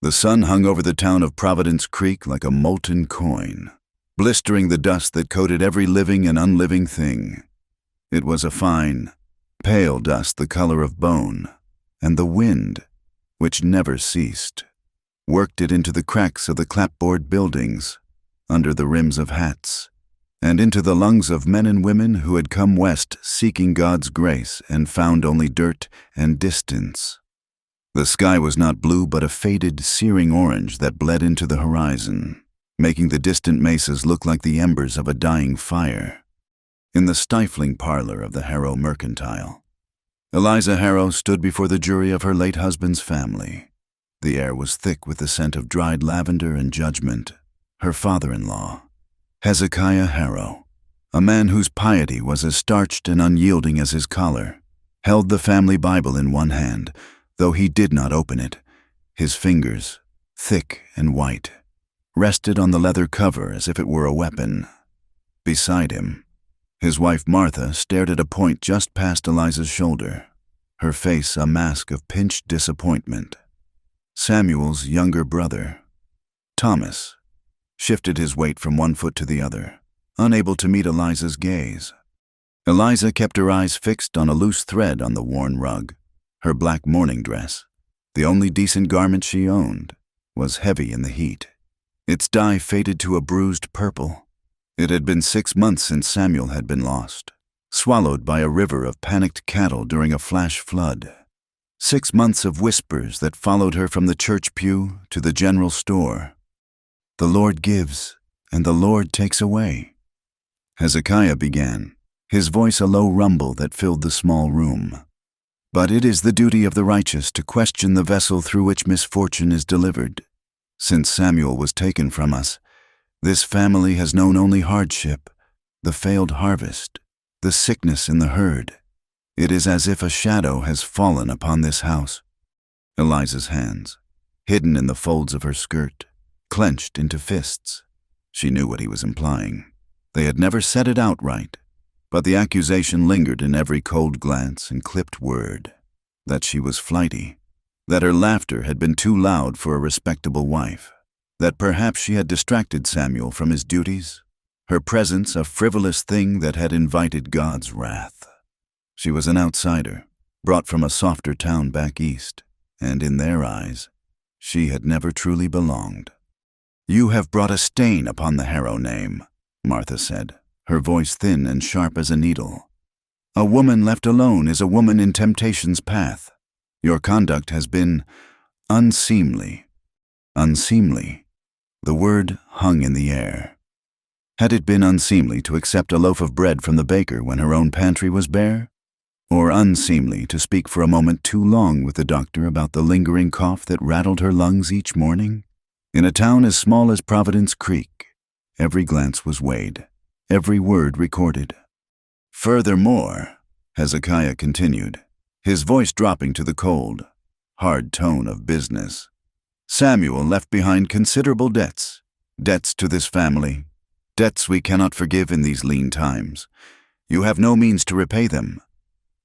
The sun hung over the town of Providence Creek like a molten coin, blistering the dust that coated every living and unliving thing. It was a fine, pale dust the color of bone, and the wind, which never ceased, worked it into the cracks of the clapboard buildings, under the rims of hats, and into the lungs of men and women who had come west seeking God's grace and found only dirt and distance. The sky was not blue but a faded, searing orange that bled into the horizon, making the distant mesas look like the embers of a dying fire. In the stifling parlor of the Harrow Mercantile, Eliza Harrow stood before the jury of her late husband's family. The air was thick with the scent of dried lavender and judgment. Her father-in-law, Hezekiah Harrow, a man whose piety was as starched and unyielding as his collar, held the family Bible in one hand, though he did not open it. His fingers, thick and white, rested on the leather cover as if it were a weapon. Beside him, his wife Martha stared at a point just past Eliza's shoulder, her face a mask of pinched disappointment. Samuel's younger brother, Thomas, shifted his weight from one foot to the other, unable to meet Eliza's gaze. Eliza kept her eyes fixed on a loose thread on the worn rug. Her black mourning dress, the only decent garment she owned, was heavy in the heat. Its dye faded to a bruised purple. It had been 6 months since Samuel had been lost, swallowed by a river of panicked cattle during a flash flood. 6 months of whispers that followed her from the church pew to the general store. The Lord gives, and the Lord takes away. Hezekiah began, his voice a low rumble that filled the small room. But it is the duty of the righteous to question the vessel through which misfortune is delivered. Since Samuel was taken from us, this family has known only hardship, the failed harvest, the sickness in the herd. It is as if a shadow has fallen upon this house. Eliza's hands, hidden in the folds of her skirt, clenched into fists. She knew what he was implying. They had never said it outright, but the accusation lingered in every cold glance and clipped word. That she was flighty, that her laughter had been too loud for a respectable wife, that perhaps she had distracted Samuel from his duties, her presence a frivolous thing that had invited God's wrath. She was an outsider, brought from a softer town back east, and in their eyes, she had never truly belonged. "You have brought a stain upon the Harrow name," Martha said, her voice thin and sharp as a needle. "A woman left alone is a woman in temptation's path. Your conduct has been unseemly." Unseemly. The word hung in the air. Had it been unseemly to accept a loaf of bread from the baker when her own pantry was bare? Or unseemly to speak for a moment too long with the doctor about the lingering cough that rattled her lungs each morning? In a town as small as Providence Creek, every glance was weighed, every word recorded. "Furthermore," Hezekiah continued, his voice dropping to the cold, hard tone of business, "Samuel left behind considerable debts to this family, debts we cannot forgive in these lean times. You have no means to repay them.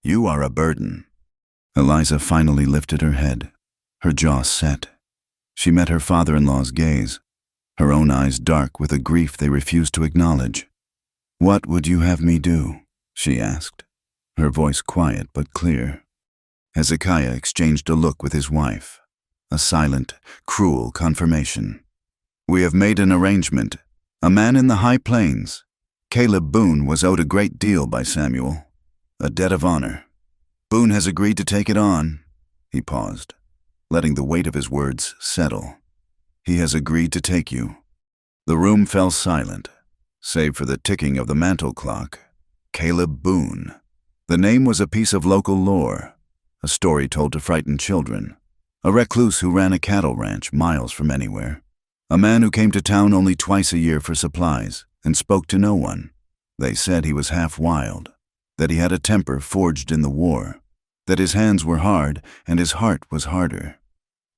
You are a burden." Eliza finally lifted her head, her jaw set. She met her father-in-law's gaze, her own eyes dark with a grief they refused to acknowledge. "What would you have me do?" she asked, her voice quiet but clear. Hezekiah exchanged a look with his wife, a silent, cruel confirmation. "We have made an arrangement. A man in the High Plains. Caleb Boone was owed a great deal by Samuel, a debt of honor. Boone has agreed to take it on." He paused, letting the weight of his words settle. "He has agreed to take you." The room fell silent, save for the ticking of the mantel clock. Caleb Boone. The name was a piece of local lore, a story told to frighten children, a recluse who ran a cattle ranch miles from anywhere, a man who came to town only twice a year for supplies and spoke to no one. They said he was half wild, that he had a temper forged in the war, that his hands were hard and his heart was harder.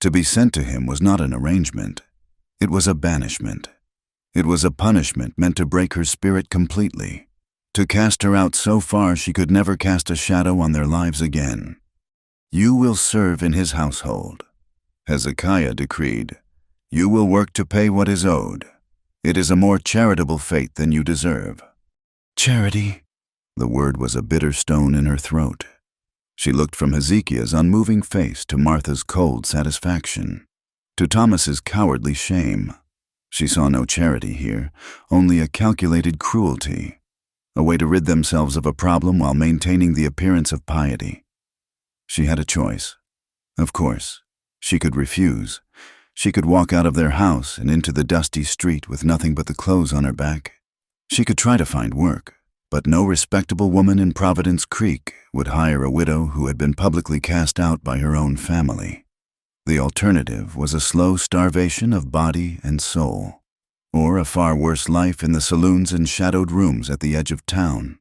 To be sent to him was not an arrangement. It was a banishment. It was a punishment meant to break her spirit completely, to cast her out so far she could never cast a shadow on their lives again. "You will serve in his household. Hezekiah decreed, "You will work to pay what is owed. It is a more charitable fate than you deserve." Charity. The word was a bitter stone in her throat. She looked from Hezekiah's unmoving face to Martha's cold satisfaction, to Thomas's cowardly shame. She saw no charity here, only a calculated cruelty, a way to rid themselves of a problem while maintaining the appearance of piety. She had a choice. Of course, she could refuse. She could walk out of their house and into the dusty street with nothing but the clothes on her back. She could try to find work, but no respectable woman in Providence Creek would hire a widow who had been publicly cast out by her own family. The alternative was a slow starvation of body and soul, or a far worse life in the saloons and shadowed rooms at the edge of town.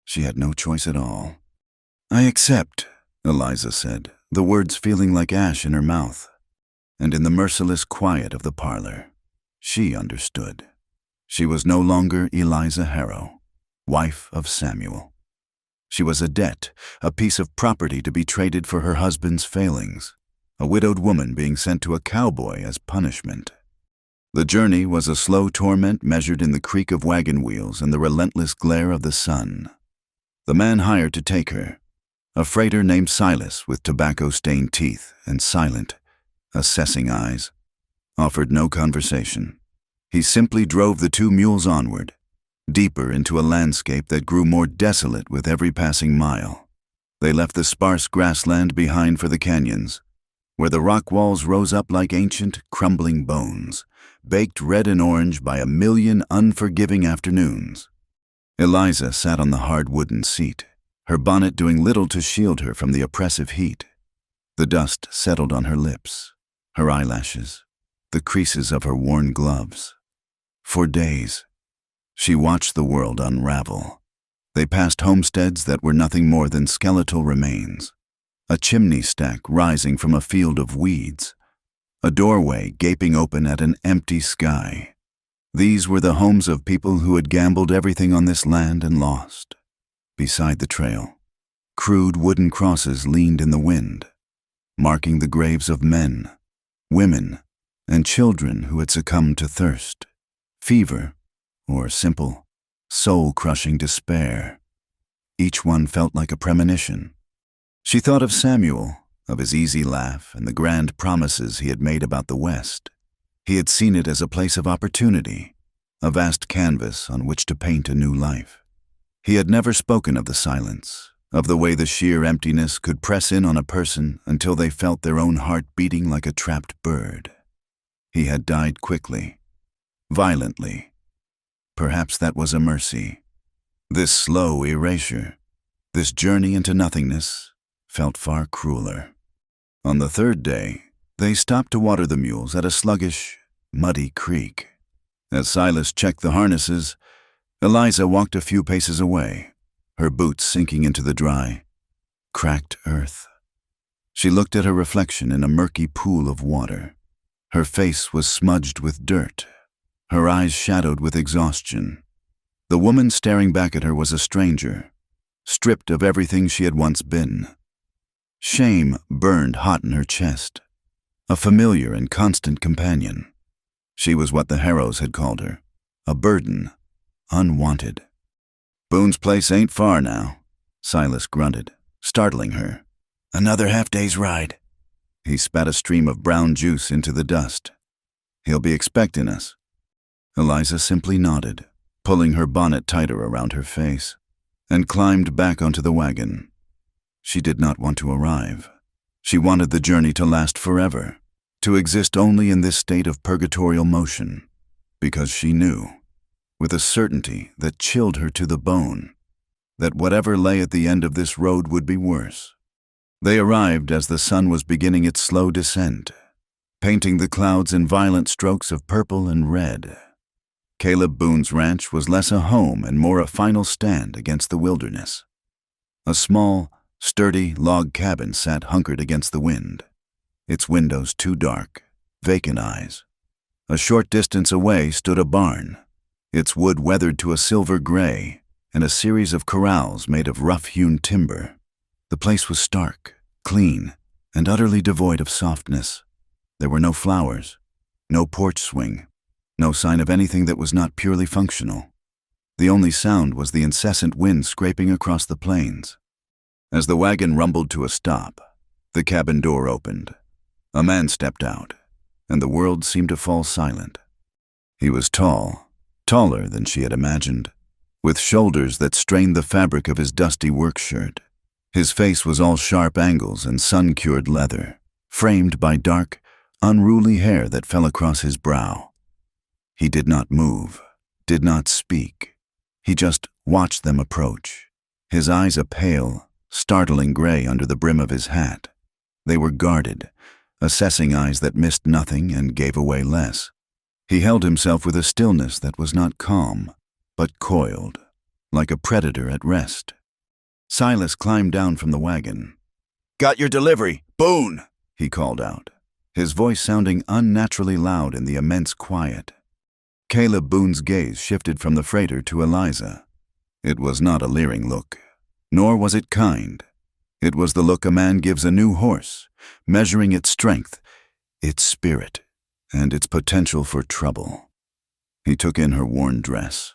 She had no choice at all. "I accept," Eliza said, the words feeling like ash in her mouth. And in the merciless quiet of the parlor, she understood. She was no longer Eliza Harrow, wife of Samuel. She was a debt, a piece of property to be traded for her husband's failings, a widowed woman being sent to a cowboy as punishment. The journey was a slow torment measured in the creak of wagon wheels and the relentless glare of the sun. The man hired to take her, a freighter named Silas with tobacco-stained teeth and silent, assessing eyes, offered no conversation. He simply drove the two mules onward, deeper into a landscape that grew more desolate with every passing mile. They left the sparse grassland behind for the canyons, where the rock walls rose up like ancient, crumbling bones, baked red and orange by a million unforgiving afternoons. Eliza sat on the hard wooden seat, her bonnet doing little to shield her from the oppressive heat. The dust settled on her lips, her eyelashes, the creases of her worn gloves. For days, she watched the world unravel. They passed homesteads that were nothing more than skeletal remains, a chimney stack rising from a field of weeds, a doorway gaping open at an empty sky. These were the homes of people who had gambled everything on this land and lost. Beside the trail, crude wooden crosses leaned in the wind, marking the graves of men, women, and children who had succumbed to thirst, fever, or simple, soul-crushing despair. Each one felt like a premonition. She thought of Samuel, of his easy laugh and the grand promises he had made about the West. He had seen it as a place of opportunity, a vast canvas on which to paint a new life. He had never spoken of the silence, of the way the sheer emptiness could press in on a person until they felt their own heart beating like a trapped bird. He had died quickly, violently. Perhaps that was a mercy. This slow erasure, this journey into nothingness, felt far crueler. On the third day, they stopped to water the mules at a sluggish, muddy creek. As Silas checked the harnesses, Eliza walked a few paces away, her boots sinking into the dry, cracked earth. She looked at her reflection in a murky pool of water. Her face was smudged with dirt, her eyes shadowed with exhaustion. The woman staring back at her was a stranger, stripped of everything she had once been. Shame burned hot in her chest, a familiar and constant companion. She was what the Harrows had called her, a burden, unwanted. "Boone's place ain't far now," Silas grunted, startling her. "Another half-day's ride." He spat a stream of brown juice into the dust. "He'll be expecting us." Eliza simply nodded, pulling her bonnet tighter around her face, and climbed back onto the wagon. She did not want to arrive. She wanted the journey to last forever, to exist only in this state of purgatorial motion, because she knew, with a certainty that chilled her to the bone, that whatever lay at the end of this road would be worse. They arrived as the sun was beginning its slow descent, painting the clouds in violent strokes of purple and red. Caleb Boone's ranch was less a home and more a final stand against the wilderness. A small, sturdy log cabin sat hunkered against the wind, its windows too dark, vacant eyes. A short distance away stood a barn, its wood weathered to a silver gray, and a series of corrals made of rough-hewn timber. The place was stark, clean, and utterly devoid of softness. There were no flowers, no porch swing, no sign of anything that was not purely functional. The only sound was the incessant wind scraping across the plains. As the wagon rumbled to a stop, the cabin door opened. A man stepped out, and the world seemed to fall silent. He was tall, taller than she had imagined, with shoulders that strained the fabric of his dusty work shirt. His face was all sharp angles and sun-cured leather, framed by dark, unruly hair that fell across his brow. He did not move, did not speak. He just watched them approach, his eyes a pale, startling gray under the brim of his hat. They were guarded, assessing eyes that missed nothing and gave away less. He held himself with a stillness that was not calm, but coiled, like a predator at rest. Silas climbed down from the wagon. "Got your delivery, Boone!" he called out, his voice sounding unnaturally loud in the immense quiet. Caleb Boone's gaze shifted from the freighter to Eliza. It was not a leering look, nor was it kind. It was the look a man gives a new horse, measuring its strength, its spirit, and its potential for trouble. He took in her worn dress,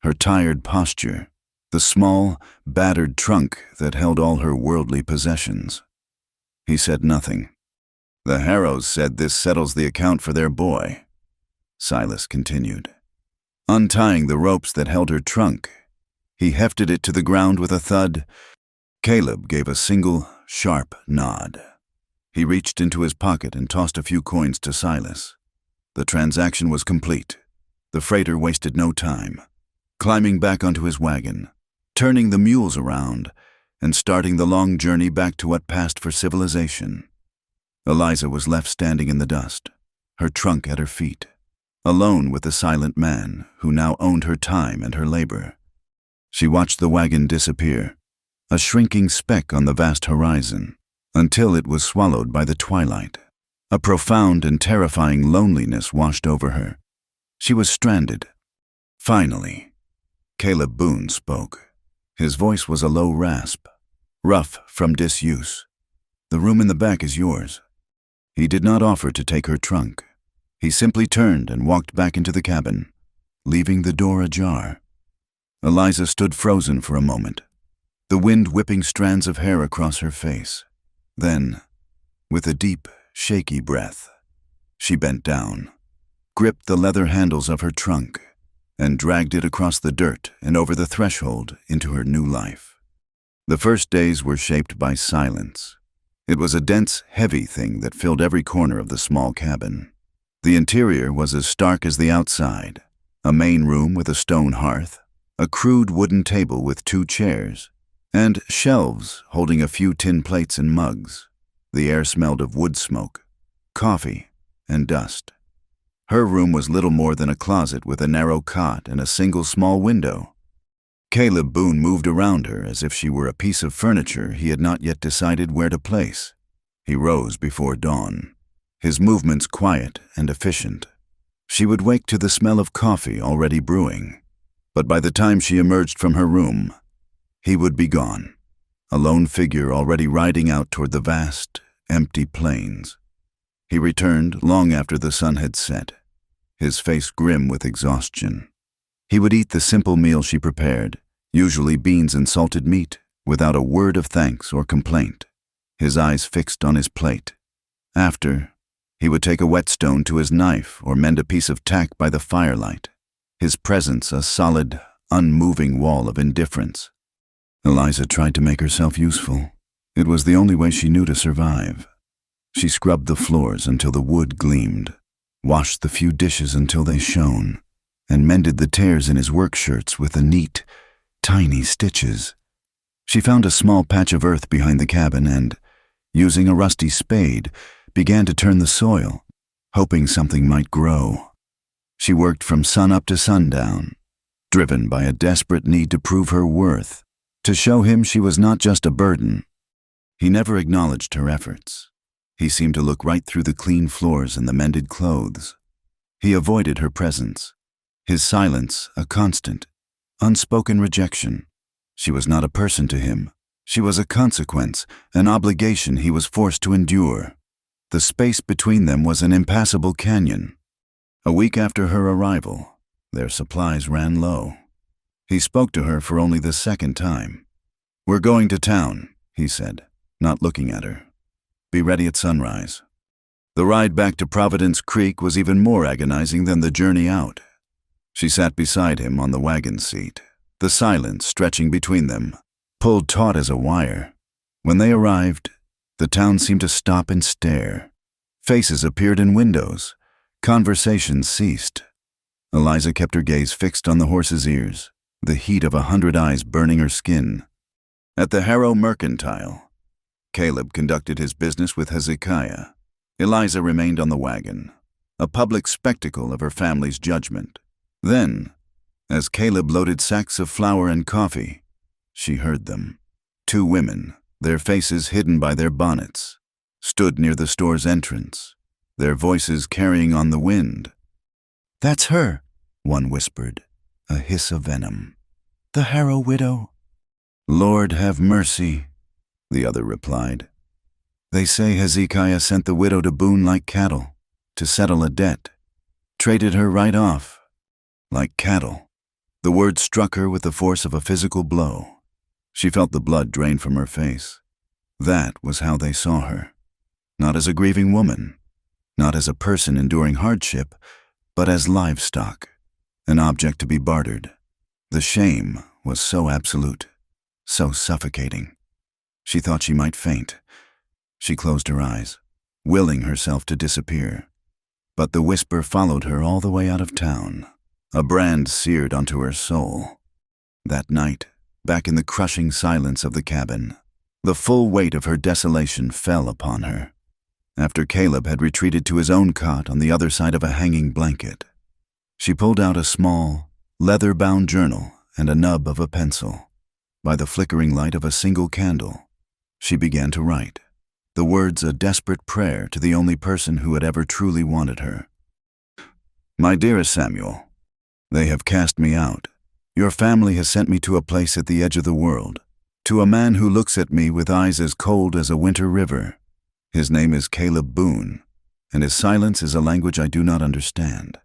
her tired posture, the small, battered trunk that held all her worldly possessions. He said nothing. "The Harrows said this settles the account for their boy," Silas continued. Untying the ropes that held her trunk, he hefted it to the ground with a thud. Caleb gave a single, sharp nod. He reached into his pocket and tossed a few coins to Silas. The transaction was complete. The freighter wasted no time, climbing back onto his wagon, turning the mules around, and starting the long journey back to what passed for civilization. Eliza was left standing in the dust, her trunk at her feet, alone with the silent man who now owned her time and her labor. She watched the wagon disappear, a shrinking speck on the vast horizon, until it was swallowed by the twilight. A profound and terrifying loneliness washed over her. She was stranded. Finally, Caleb Boone spoke. His voice was a low rasp, rough from disuse. "The room in the back is yours." He did not offer to take her trunk. He simply turned and walked back into the cabin, leaving the door ajar. Eliza stood frozen for a moment, the wind whipping strands of hair across her face. Then, with a deep, shaky breath, she bent down, gripped the leather handles of her trunk, and dragged it across the dirt and over the threshold into her new life. The first days were shaped by silence. It was a dense, heavy thing that filled every corner of the small cabin. The interior was as stark as the outside, a main room with a stone hearth, a crude wooden table with 2 chairs, and shelves holding a few tin plates and mugs. The air smelled of wood smoke, coffee, and dust. Her room was little more than a closet with a narrow cot and a single small window. Caleb Boone moved around her as if she were a piece of furniture he had not yet decided where to place. He rose before dawn, his movements quiet and efficient. She would wake to the smell of coffee already brewing, but by the time she emerged from her room, he would be gone, a lone figure already riding out toward the vast, empty plains. He returned long after the sun had set, his face grim with exhaustion. He would eat the simple meal she prepared, usually beans and salted meat, without a word of thanks or complaint, his eyes fixed on his plate. After, he would take a whetstone to his knife or mend a piece of tack by the firelight, his presence a solid, unmoving wall of indifference. Eliza tried to make herself useful. It was the only way she knew to survive. She scrubbed the floors until the wood gleamed, washed the few dishes until they shone, and mended the tears in his work shirts with the neat, tiny stitches. She found a small patch of earth behind the cabin and, using a rusty spade, began to turn the soil, hoping something might grow. She worked from sunup to sundown, driven by a desperate need to prove her worth, to show him she was not just a burden. He never acknowledged her efforts. He seemed to look right through the clean floors and the mended clothes. He avoided her presence, his silence a constant, unspoken rejection. She was not a person to him. She was a consequence, an obligation he was forced to endure. The space between them was an impassable canyon. A week after her arrival, their supplies ran low. He spoke to her for only the second time. "We're going to town," he said, not looking at her. "Be ready at sunrise." The ride back to Providence Creek was even more agonizing than the journey out. She sat beside him on the wagon seat, the silence stretching between them, pulled taut as a wire. When they arrived, the town seemed to stop and stare. Faces appeared in windows. Conversations ceased. Eliza kept her gaze fixed on the horse's ears, the heat of 100 eyes burning her skin. At the Harrow Mercantile, Caleb conducted his business with Hezekiah. Eliza remained on the wagon, a public spectacle of her family's judgment. Then, as Caleb loaded sacks of flour and coffee, she heard them. 2 women, their faces hidden by their bonnets, stood near the store's entrance, their voices carrying on the wind. "That's her," one whispered, a hiss of venom. "The Harrow widow." "Lord have mercy," the other replied. "They say Hezekiah sent the widow to Boone like cattle, to settle a debt. Traded her right off. Like cattle." The word struck her with the force of a physical blow. She felt the blood drain from her face. That was how they saw her. Not as a grieving woman, not as a person enduring hardship, but as livestock, an object to be bartered. The shame was so absolute, so suffocating. She thought she might faint. She closed her eyes, willing herself to disappear. But the whisper followed her all the way out of town, a brand seared onto her soul. That night, back in the crushing silence of the cabin, the full weight of her desolation fell upon her. After Caleb had retreated to his own cot on the other side of a hanging blanket, she pulled out a small, leather-bound journal and a nub of a pencil. By the flickering light of a single candle, she began to write, the words a desperate prayer to the only person who had ever truly wanted her. "My dearest Samuel, they have cast me out. Your family has sent me to a place at the edge of the world, to a man who looks at me with eyes as cold as a winter river. His name is Caleb Boone, and his silence is a language I do not understand.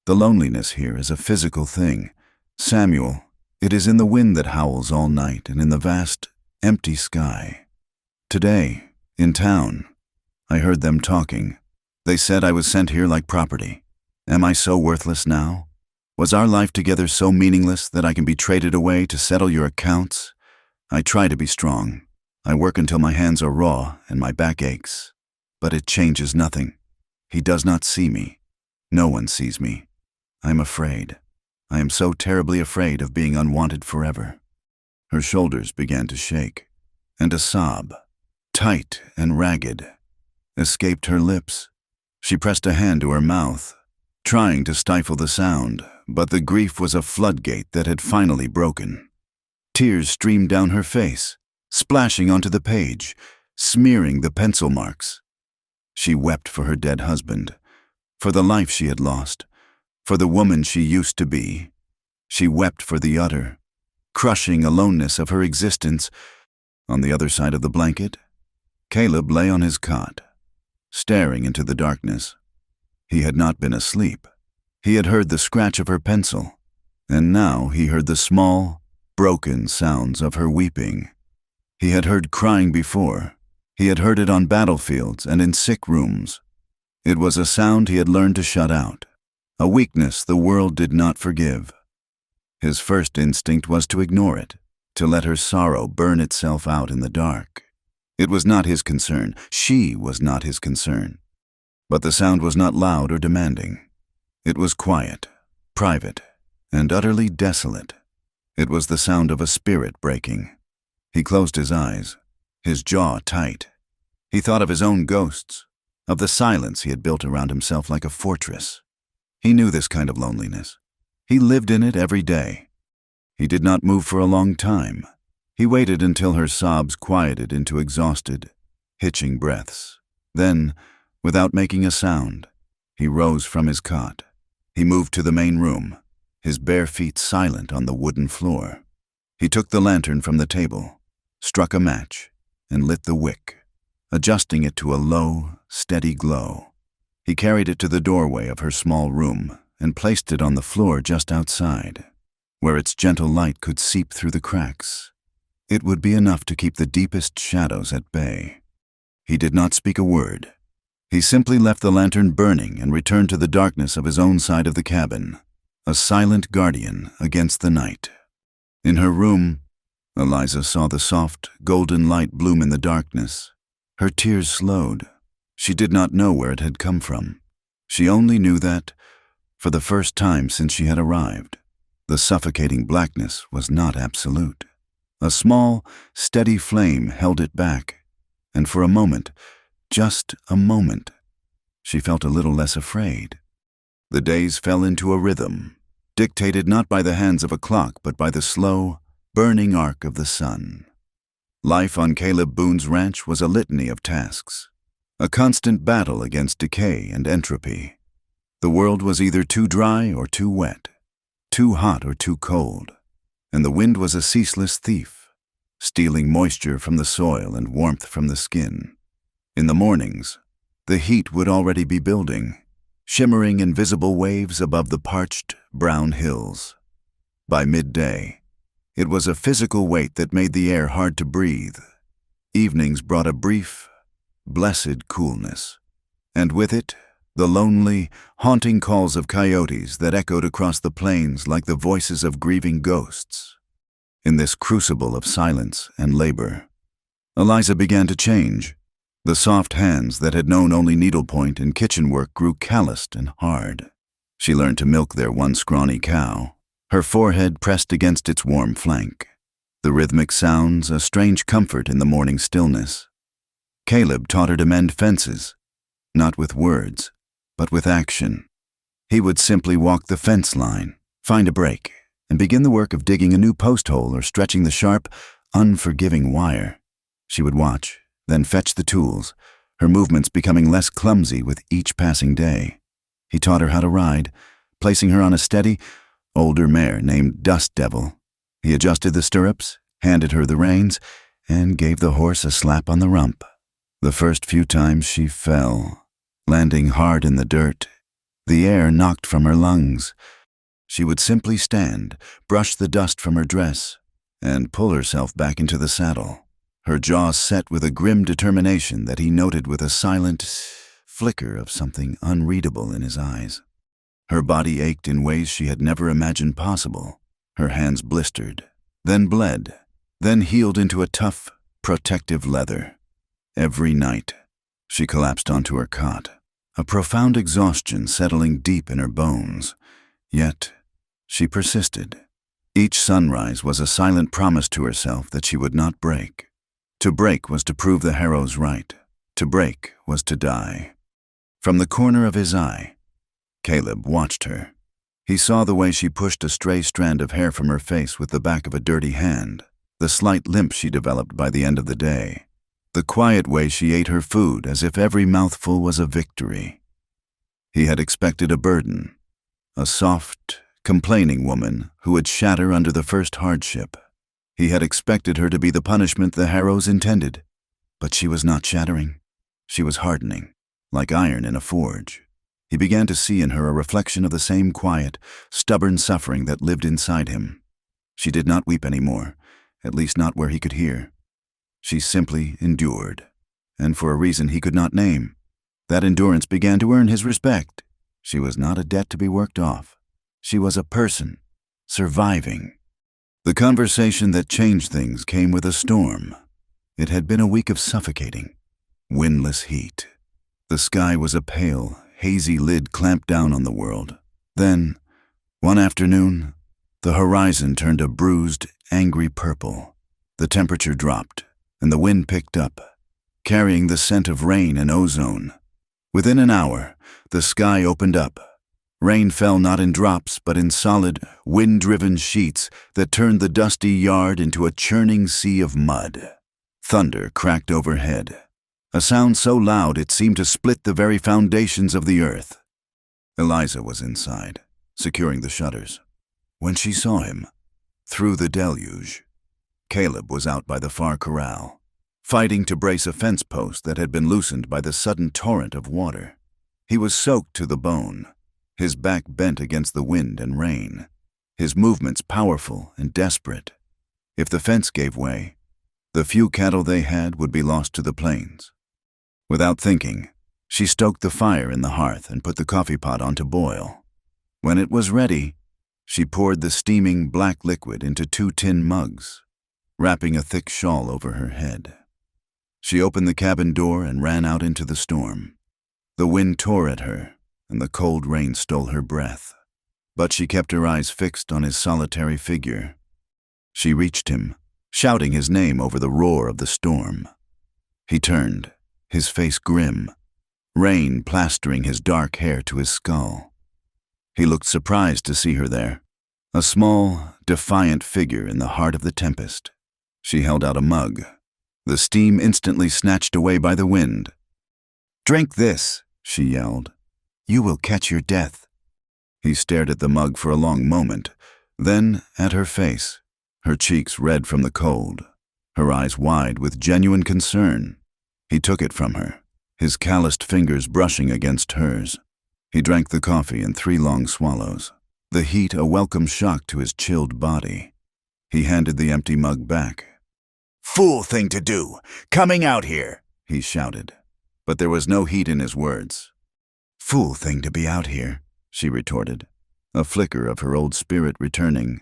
The loneliness here is a physical thing. Samuel, it is in the wind that howls all night and in the vast, empty sky. Today, in town, I heard them talking. They said I was sent here like property. Am I so worthless now? Was our life together so meaningless that I can be traded away to settle your accounts? I try to be strong. I work until my hands are raw and my back aches. But it changes nothing. He does not see me. No one sees me. I am afraid. I am so terribly afraid of being unwanted forever." Her shoulders began to shake, and a sob, tight and ragged, escaped her lips. She pressed a hand to her mouth, trying to stifle the sound, but the grief was a floodgate that had finally broken. Tears streamed down her face, splashing onto the page, smearing the pencil marks. She wept for her dead husband, for the life she had lost, for the woman she used to be. She wept for the utter, crushing aloneness of her existence. On the other side of the blanket, Caleb lay on his cot, staring into the darkness. He had not been asleep. He had heard the scratch of her pencil, and now he heard the small, broken sounds of her weeping. He had heard crying before. He had heard it on battlefields and in sick rooms. It was a sound he had learned to shut out, a weakness the world did not forgive. His first instinct was to ignore it, to let her sorrow burn itself out in the dark. It was not his concern. She was not his concern. But the sound was not loud or demanding. It was quiet, private, and utterly desolate. It was the sound of a spirit breaking. He closed his eyes, his jaw tight. He thought of his own ghosts, of the silence he had built around himself like a fortress. He knew this kind of loneliness. He lived in it every day. He did not move for a long time. He waited until her sobs quieted into exhausted, hitching breaths. Then, without making a sound, he rose from his cot. He moved to the main room, his bare feet silent on the wooden floor. He took the lantern from the table, struck a match, and lit the wick. adjusting it to a low, steady glow. He carried it to the doorway of her small room and placed it on the floor just outside, where its gentle light could seep through the cracks. It would be enough to keep the deepest shadows at bay. He did not speak a word. He simply left the lantern burning and returned to the darkness of his own side of the cabin, a silent guardian against the night. In her room, Eliza saw the soft, golden light bloom in the darkness. Her tears slowed. She did not know where it had come from. She only knew that, for the first time since she had arrived, the suffocating blackness was not absolute. A small, steady flame held it back, and for a moment, just a moment, she felt a little less afraid. The days fell into a rhythm, dictated not by the hands of a clock but by the slow, burning arc of the sun. Life on Caleb Boone's ranch was a litany of tasks, a constant battle against decay and entropy. The world was either too dry or too wet, too hot or too cold, and the wind was a ceaseless thief, stealing moisture from the soil and warmth from the skin. In the mornings, the heat would already be building, shimmering invisible waves above the parched, brown hills. By midday, it was a physical weight that made the air hard to breathe. Evenings brought a brief, blessed coolness, and with it, the lonely, haunting calls of coyotes that echoed across the plains like the voices of grieving ghosts. In this crucible of silence and labor, Eliza began to change. The soft hands that had known only needlepoint and kitchen work grew calloused and hard. She learned to milk their one scrawny cow, her forehead pressed against its warm flank. The rhythmic sounds a strange comfort in the morning stillness. Caleb taught her to mend fences, not with words, but with action. He would simply walk the fence line, find a break, and begin the work of digging a new post hole or stretching the sharp, unforgiving wire. She would watch, then fetch the tools, her movements becoming less clumsy with each passing day. He taught her how to ride, placing her on a steady, older mare named Dust Devil. He adjusted the stirrups, handed her the reins, and gave the horse a slap on the rump. The first few times she fell, landing hard in the dirt. The air knocked from her lungs. She would simply stand, brush the dust from her dress, and pull herself back into the saddle, her jaws set with a grim determination that he noted with a silent flicker of something unreadable in his eyes. Her body ached in ways she had never imagined possible. Her hands blistered, then bled, then healed into a tough, protective leather. Every night, she collapsed onto her cot, a profound exhaustion settling deep in her bones. Yet, she persisted. Each sunrise was a silent promise to herself that she would not break. To break was to prove the harrows right. To break was to die. From the corner of his eye, Caleb watched her. He saw the way she pushed a stray strand of hair from her face with the back of a dirty hand, the slight limp she developed by the end of the day, the quiet way she ate her food as if every mouthful was a victory. He had expected a burden, a soft, complaining woman who would shatter under the first hardship. He had expected her to be the punishment the harrows intended, but she was not shattering. She was hardening, like iron in a forge. He began to see in her a reflection of the same quiet, stubborn suffering that lived inside him. She did not weep anymore, at least not where he could hear. She simply endured, and for a reason he could not name. That endurance began to earn his respect. She was not a debt to be worked off. She was a person, surviving. The conversation that changed things came with a storm. It had been a week of suffocating, windless heat. The sky was a pale, hazy lid clamped down on the world. Then, one afternoon, the horizon turned a bruised, angry purple. The temperature dropped, and the wind picked up, carrying the scent of rain and ozone. Within an hour, the sky opened up. Rain fell not in drops, but in solid, wind-driven sheets that turned the dusty yard into a churning sea of mud. Thunder cracked overhead, a sound so loud it seemed to split the very foundations of the earth. Eliza was inside, securing the shutters, when she saw him, through the deluge. Caleb was out by the far corral, fighting to brace a fence post that had been loosened by the sudden torrent of water. He was soaked to the bone, his back bent against the wind and rain, his movements powerful and desperate. If the fence gave way, the few cattle they had would be lost to the plains. Without thinking, she stoked the fire in the hearth and put the coffee pot on to boil. When it was ready, she poured the steaming black liquid into 2 tin mugs, wrapping a thick shawl over her head. She opened the cabin door and ran out into the storm. The wind tore at her, and the cold rain stole her breath. But she kept her eyes fixed on his solitary figure. She reached him, shouting his name over the roar of the storm. He turned, his face grim, rain plastering his dark hair to his skull. He looked surprised to see her there, a small, defiant figure in the heart of the tempest. She held out a mug, the steam instantly snatched away by the wind. "Drink this," she yelled. "You will catch your death." He stared at the mug for a long moment, then at her face, her cheeks red from the cold, her eyes wide with genuine concern. He took it from her, his calloused fingers brushing against hers. He drank the coffee in 3 long swallows, the heat a welcome shock to his chilled body. He handed the empty mug back. "Fool thing to do, coming out here," he shouted, but there was no heat in his words. "Fool thing to be out here," she retorted, a flicker of her old spirit returning.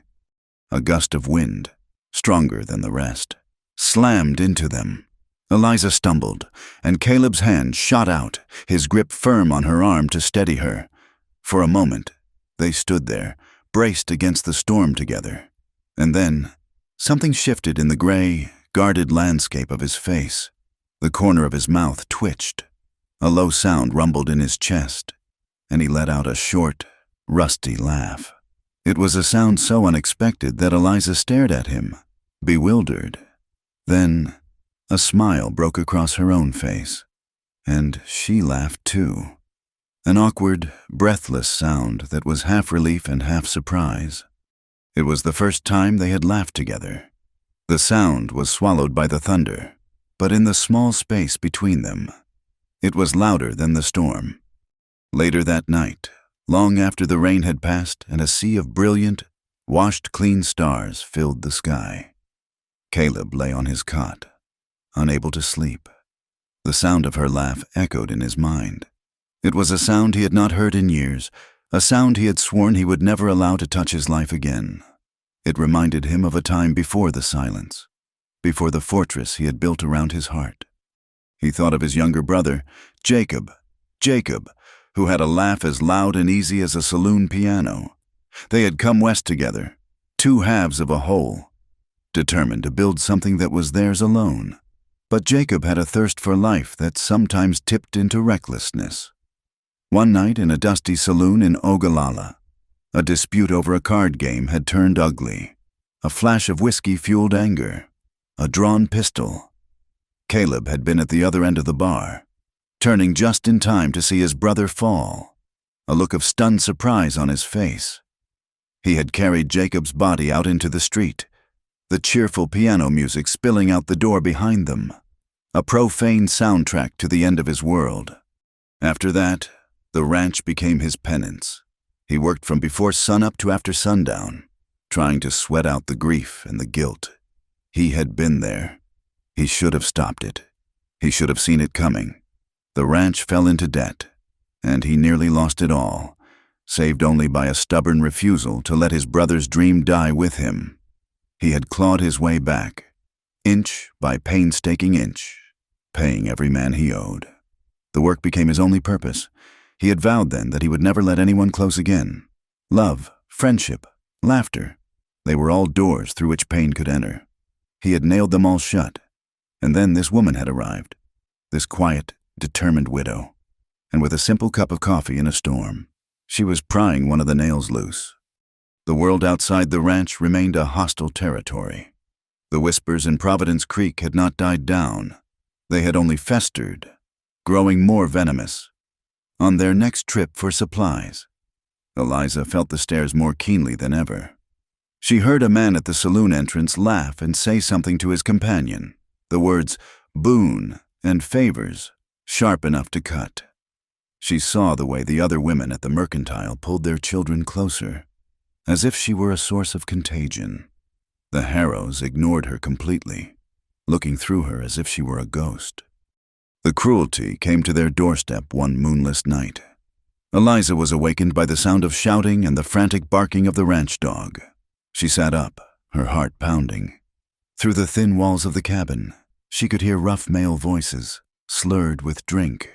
A gust of wind, stronger than the rest, slammed into them. Eliza stumbled, and Caleb's hand shot out, his grip firm on her arm to steady her. For a moment, they stood there, braced against the storm together. And then, something shifted in the gray, guarded landscape of his face. The corner of his mouth twitched. A low sound rumbled in his chest, and he let out a short, rusty laugh. It was a sound so unexpected that Eliza stared at him, bewildered. Then, a smile broke across her own face, and she laughed too. An awkward, breathless sound that was half relief and half surprise. It was the first time they had laughed together. The sound was swallowed by the thunder, but in the small space between them, it was louder than the storm. Later that night, long after the rain had passed and a sea of brilliant, washed-clean stars filled the sky, Caleb lay on his cot, unable to sleep. The sound of her laugh echoed in his mind. It was a sound he had not heard in years, a sound he had sworn he would never allow to touch his life again. It reminded him of a time before the silence, before the fortress he had built around his heart. He thought of his younger brother, Jacob, who had a laugh as loud and easy as a saloon piano. They had come west together, 2 halves of a whole, determined to build something that was theirs alone. But Jacob had a thirst for life that sometimes tipped into recklessness. One night in a dusty saloon in Ogallala, a dispute over a card game had turned ugly. A flash of whiskey fueled anger, a drawn pistol. Caleb had been at the other end of the bar, turning just in time to see his brother fall, a look of stunned surprise on his face. He had carried Jacob's body out into the street, the cheerful piano music spilling out the door behind them, a profane soundtrack to the end of his world. After that, the ranch became his penance. He worked from before sunup to after sundown, trying to sweat out the grief and the guilt. He had been there. He should have stopped it. He should have seen it coming. The ranch fell into debt, and he nearly lost it all, saved only by a stubborn refusal to let his brother's dream die with him. He had clawed his way back, inch by painstaking inch, paying every man he owed. The work became his only purpose. He had vowed then that he would never let anyone close again. Love, friendship, laughter, they were all doors through which pain could enter. He had nailed them all shut. And then this woman had arrived, this quiet, determined widow, and with a simple cup of coffee in a storm, she was prying one of the nails loose. The world outside the ranch remained a hostile territory. The whispers in Providence Creek had not died down. They had only festered, growing more venomous. On their next trip for supplies, Eliza felt the stares more keenly than ever. She heard a man at the saloon entrance laugh and say something to his companion, the words, boon, and favors, sharp enough to cut. She saw the way the other women at the mercantile pulled their children closer, as if she were a source of contagion. The Harrows ignored her completely, looking through her as if she were a ghost. The cruelty came to their doorstep one moonless night. Eliza was awakened by the sound of shouting and the frantic barking of the ranch dog. She sat up, her heart pounding. Through the thin walls of the cabin, she could hear rough male voices, slurred with drink.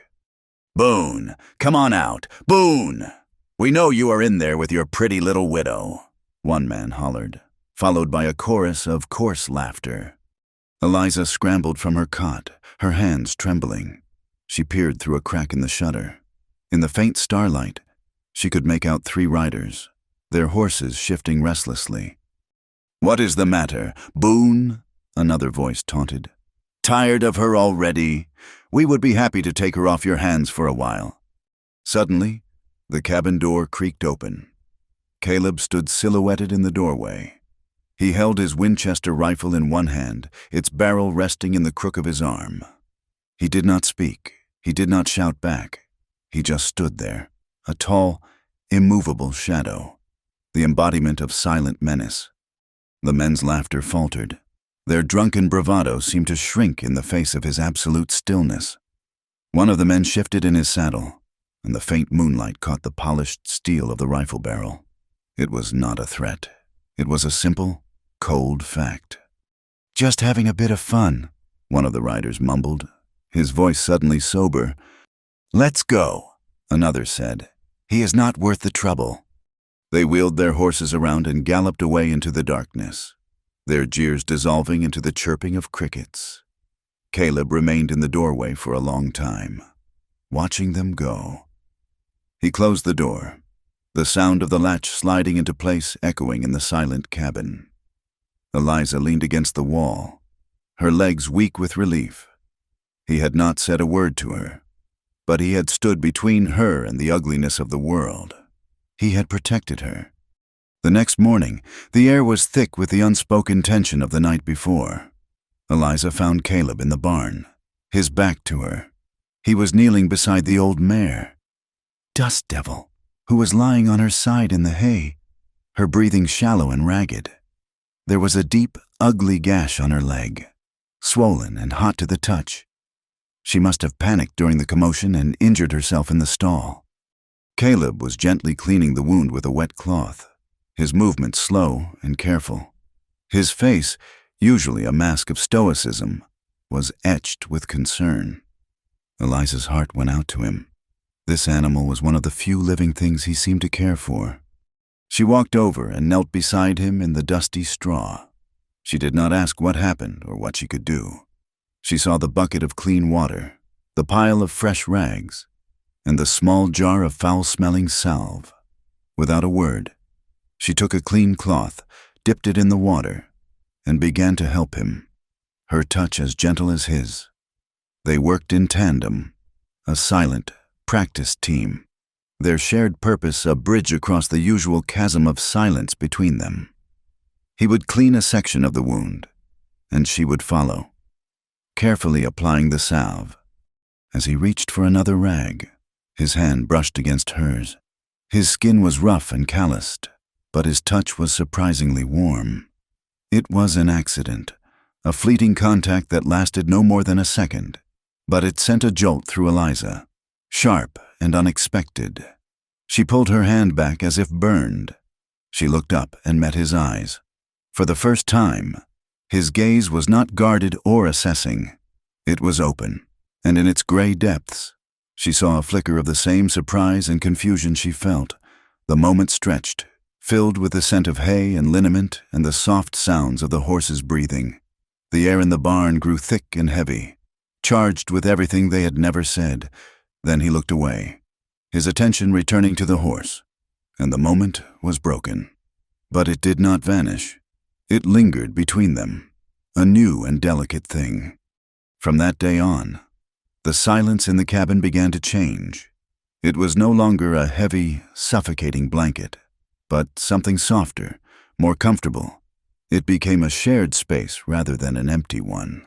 "Boone, come on out! Boone! We know you are in there with your pretty little widow," one man hollered, followed by a chorus of coarse laughter. Eliza scrambled from her cot, her hands trembling. She peered through a crack in the shutter. In the faint starlight, she could make out 3 riders, their horses shifting restlessly. "What is the matter, Boone?" another voice taunted. "Tired of her already? We would be happy to take her off your hands for a while." Suddenly, the cabin door creaked open. Caleb stood silhouetted in the doorway. He held his Winchester rifle in one hand, its barrel resting in the crook of his arm. He did not speak. He did not shout back. He just stood there, a tall, immovable shadow, the embodiment of silent menace. The men's laughter faltered. Their drunken bravado seemed to shrink in the face of his absolute stillness. One of the men shifted in his saddle, and the faint moonlight caught the polished steel of the rifle barrel. It was not a threat. It was a simple, cold fact. "Just having a bit of fun," one of the riders mumbled, his voice suddenly sober. "Let's go," another said. "He is not worth the trouble." They wheeled their horses around and galloped away into the darkness, their jeers dissolving into the chirping of crickets. Caleb remained in the doorway for a long time, watching them go. He closed the door, the sound of the latch sliding into place echoing in the silent cabin. Eliza leaned against the wall, her legs weak with relief. He had not said a word to her, but he had stood between her and the ugliness of the world. He had protected her. The next morning, the air was thick with the unspoken tension of the night before. Eliza found Caleb in the barn, his back to her. He was kneeling beside the old mare, Dust Devil, who was lying on her side in the hay, her breathing shallow and ragged. There was a deep, ugly gash on her leg, swollen and hot to the touch. She must have panicked during the commotion and injured herself in the stall. Caleb was gently cleaning the wound with a wet cloth, his movements slow and careful. His face, usually a mask of stoicism, was etched with concern. Eliza's heart went out to him. This animal was one of the few living things he seemed to care for. She walked over and knelt beside him in the dusty straw. She did not ask what happened or what she could do. She saw the bucket of clean water, the pile of fresh rags, and the small jar of foul-smelling salve. Without a word, she took a clean cloth, dipped it in the water, and began to help him, her touch as gentle as his. They worked in tandem, a silent, practiced team, their shared purpose a bridge across the usual chasm of silence between them. He would clean a section of the wound, and she would follow, carefully applying the salve. As he reached for another rag, his hand brushed against hers. His skin was rough and calloused, but his touch was surprisingly warm. It was an accident, a fleeting contact that lasted no more than a second, but it sent a jolt through Eliza, sharp and unexpected. She pulled her hand back as if burned. She looked up and met his eyes. For the first time, his gaze was not guarded or assessing. It was open, and in its gray depths, she saw a flicker of the same surprise and confusion she felt. The moment stretched, filled with the scent of hay and liniment and the soft sounds of the horses' breathing. The air in the barn grew thick and heavy, charged with everything they had never said. Then he looked away, his attention returning to the horse, and the moment was broken. But it did not vanish. It lingered between them, a new and delicate thing. From that day on, the silence in the cabin began to change. It was no longer a heavy, suffocating blanket, but something softer, more comfortable. It became a shared space rather than an empty one.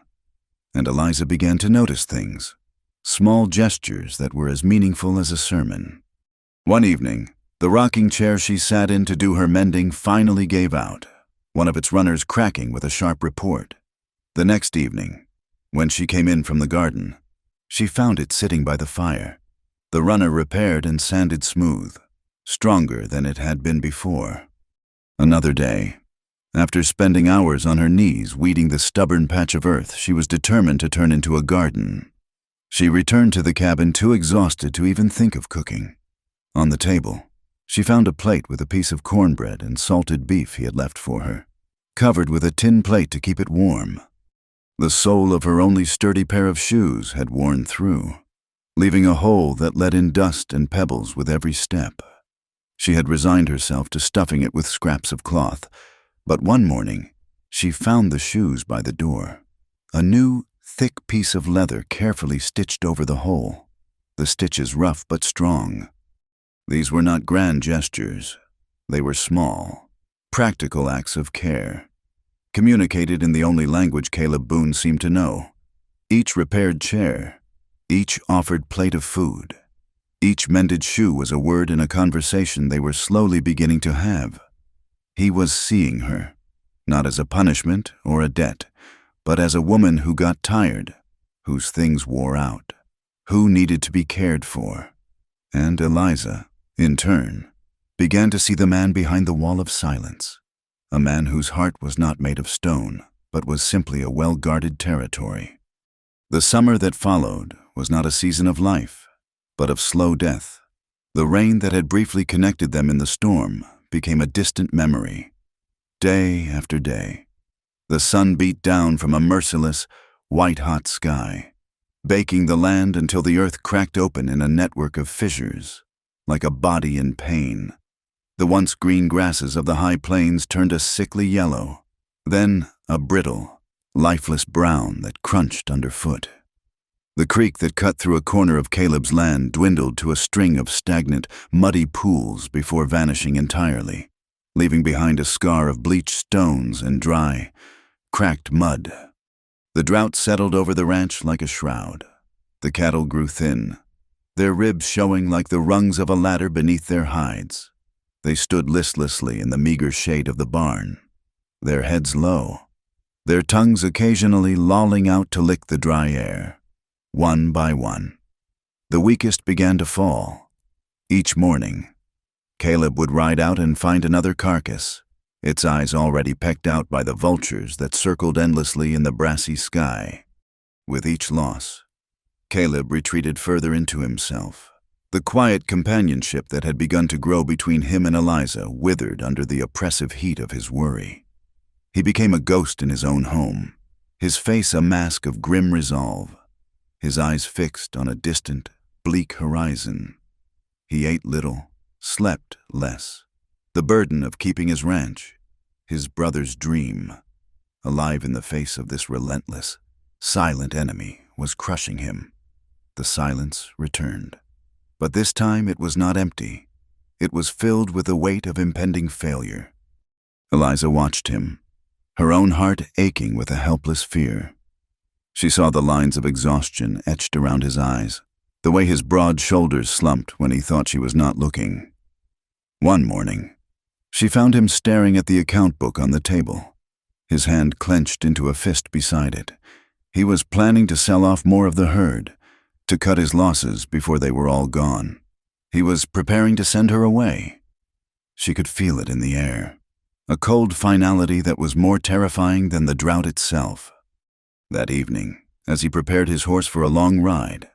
and Eliza began to notice things, small gestures that were as meaningful as a sermon. One evening, the rocking chair she sat in to do her mending finally gave out, one of its runners cracking with a sharp report. The next evening, when she came in from the garden, she found it sitting by the fire, the runner repaired and sanded smooth, stronger than it had been before. Another day, after spending hours on her knees weeding the stubborn patch of earth she was determined to turn into a garden, she returned to the cabin too exhausted to even think of cooking. On the table, she found a plate with a piece of cornbread and salted beef he had left for her, covered with a tin plate to keep it warm. The sole of her only sturdy pair of shoes had worn through, leaving a hole that let in dust and pebbles with every step. She had resigned herself to stuffing it with scraps of cloth, but one morning she found the shoes by the door, a new, thick piece of leather carefully stitched over the hole, the stitches rough but strong. These were not grand gestures. They were small, practical acts of care, communicated in the only language Caleb Boone seemed to know. Each repaired chair, each offered plate of food, each mended shoe was a word in a conversation they were slowly beginning to have. He was seeing her, not as a punishment or a debt, but as a woman who got tired, whose things wore out, who needed to be cared for. And Eliza, in turn, began to see the man behind the wall of silence, a man whose heart was not made of stone, but was simply a well-guarded territory. The summer that followed was not a season of life, but of slow death. The rain that had briefly connected them in the storm became a distant memory. Day after day, the sun beat down from a merciless, white-hot sky, baking the land until the earth cracked open in a network of fissures, like a body in pain. The once green grasses of the high plains turned a sickly yellow, then a brittle, lifeless brown that crunched underfoot. The creek that cut through a corner of Caleb's land dwindled to a string of stagnant, muddy pools before vanishing entirely, leaving behind a scar of bleached stones and dry, cracked mud. The drought settled over the ranch like a shroud. The cattle grew thin, their ribs showing like the rungs of a ladder beneath their hides. They stood listlessly in the meager shade of the barn, their heads low, their tongues occasionally lolling out to lick the dry air. One by one, the weakest began to fall. Each morning, Caleb would ride out and find another carcass, its eyes already pecked out by the vultures that circled endlessly in the brassy sky. With each loss, Caleb retreated further into himself. The quiet companionship that had begun to grow between him and Eliza withered under the oppressive heat of his worry. He became a ghost in his own home, his face a mask of grim resolve, his eyes fixed on a distant, bleak horizon. He ate little, slept less. The burden of keeping his ranch, his brother's dream, alive in the face of this relentless, silent enemy, was crushing him. The silence returned. But this time it was not empty. It was filled with the weight of impending failure. Eliza watched him, her own heart aching with a helpless fear. She saw the lines of exhaustion etched around his eyes, the way his broad shoulders slumped when he thought she was not looking. One morning, she found him staring at the account book on the table, his hand clenched into a fist beside it. He was planning to sell off more of the herd, to cut his losses before they were all gone. He was preparing to send her away. She could feel it in the air, a cold finality that was more terrifying than the drought itself. That evening, as he prepared his horse for a long ride,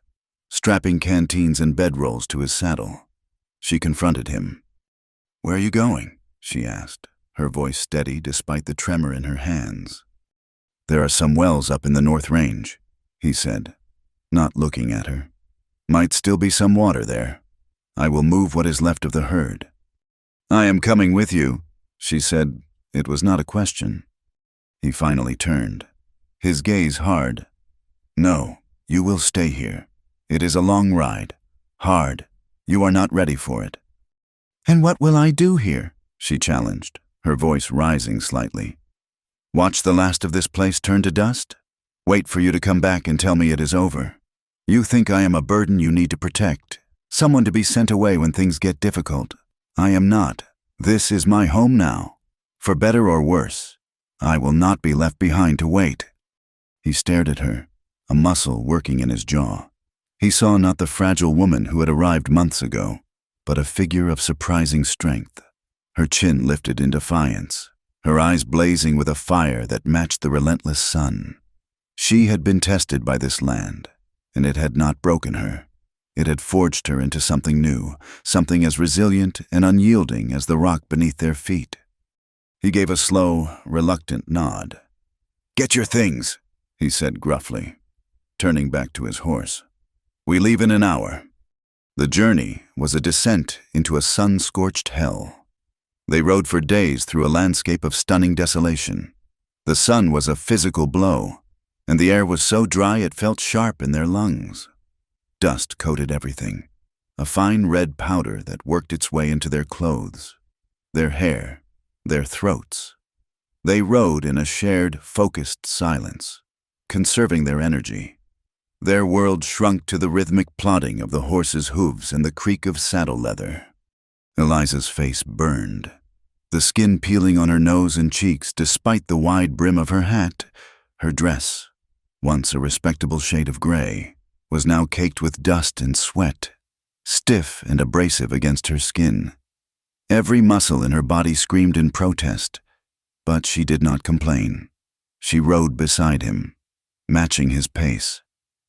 strapping canteens and bedrolls to his saddle, she confronted him. "Where are you going?" she asked, her voice steady despite the tremor in her hands. "There are some wells up in the North Range," he said, not looking at her. "Might still be some water there. I will move what is left of the herd." "I am coming with you," she said. It was not a question. He finally turned, his gaze hard. "No, you will stay here. It is a long ride. Hard. You are not ready for it." "And what will I do here?" she challenged, her voice rising slightly. "Watch the last of this place turn to dust? Wait for you to come back and tell me it is over. You think I am a burden you need to protect, someone to be sent away when things get difficult. I am not. This is my home now. For better or worse, I will not be left behind to wait." He stared at her, a muscle working in his jaw. He saw not the fragile woman who had arrived months ago, but a figure of surprising strength, her chin lifted in defiance, her eyes blazing with a fire that matched the relentless sun. She had been tested by this land, and it had not broken her. It had forged her into something new, something as resilient and unyielding as the rock beneath their feet. He gave a slow, reluctant nod. "Get your things," he said gruffly, turning back to his horse. "We leave in an hour." The journey was a descent into a sun-scorched hell. They rode for days through a landscape of stunning desolation. The sun was a physical blow, and the air was so dry it felt sharp in their lungs. Dust coated everything, a fine red powder that worked its way into their clothes, their hair, their throats. They rode in a shared, focused silence, conserving their energy. Their world shrunk to the rhythmic plodding of the horse's hooves and the creak of saddle leather. Eliza's face burned, the skin peeling on her nose and cheeks despite the wide brim of her hat. Her dress, once a respectable shade of gray, was now caked with dust and sweat, stiff and abrasive against her skin. Every muscle in her body screamed in protest, but she did not complain. She rode beside him, matching his pace,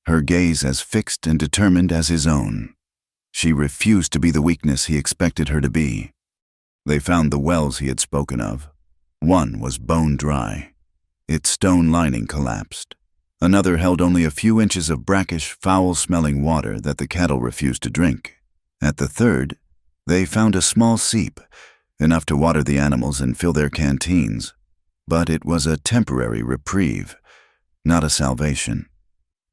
her gaze as fixed and determined as his own. She refused to be the weakness he expected her to be. They found the wells he had spoken of. One was bone dry. Its stone lining collapsed. Another held only a few inches of brackish, foul-smelling water that the cattle refused to drink. At the third, they found a small seep, enough to water the animals and fill their canteens. But it was a temporary reprieve, not a salvation.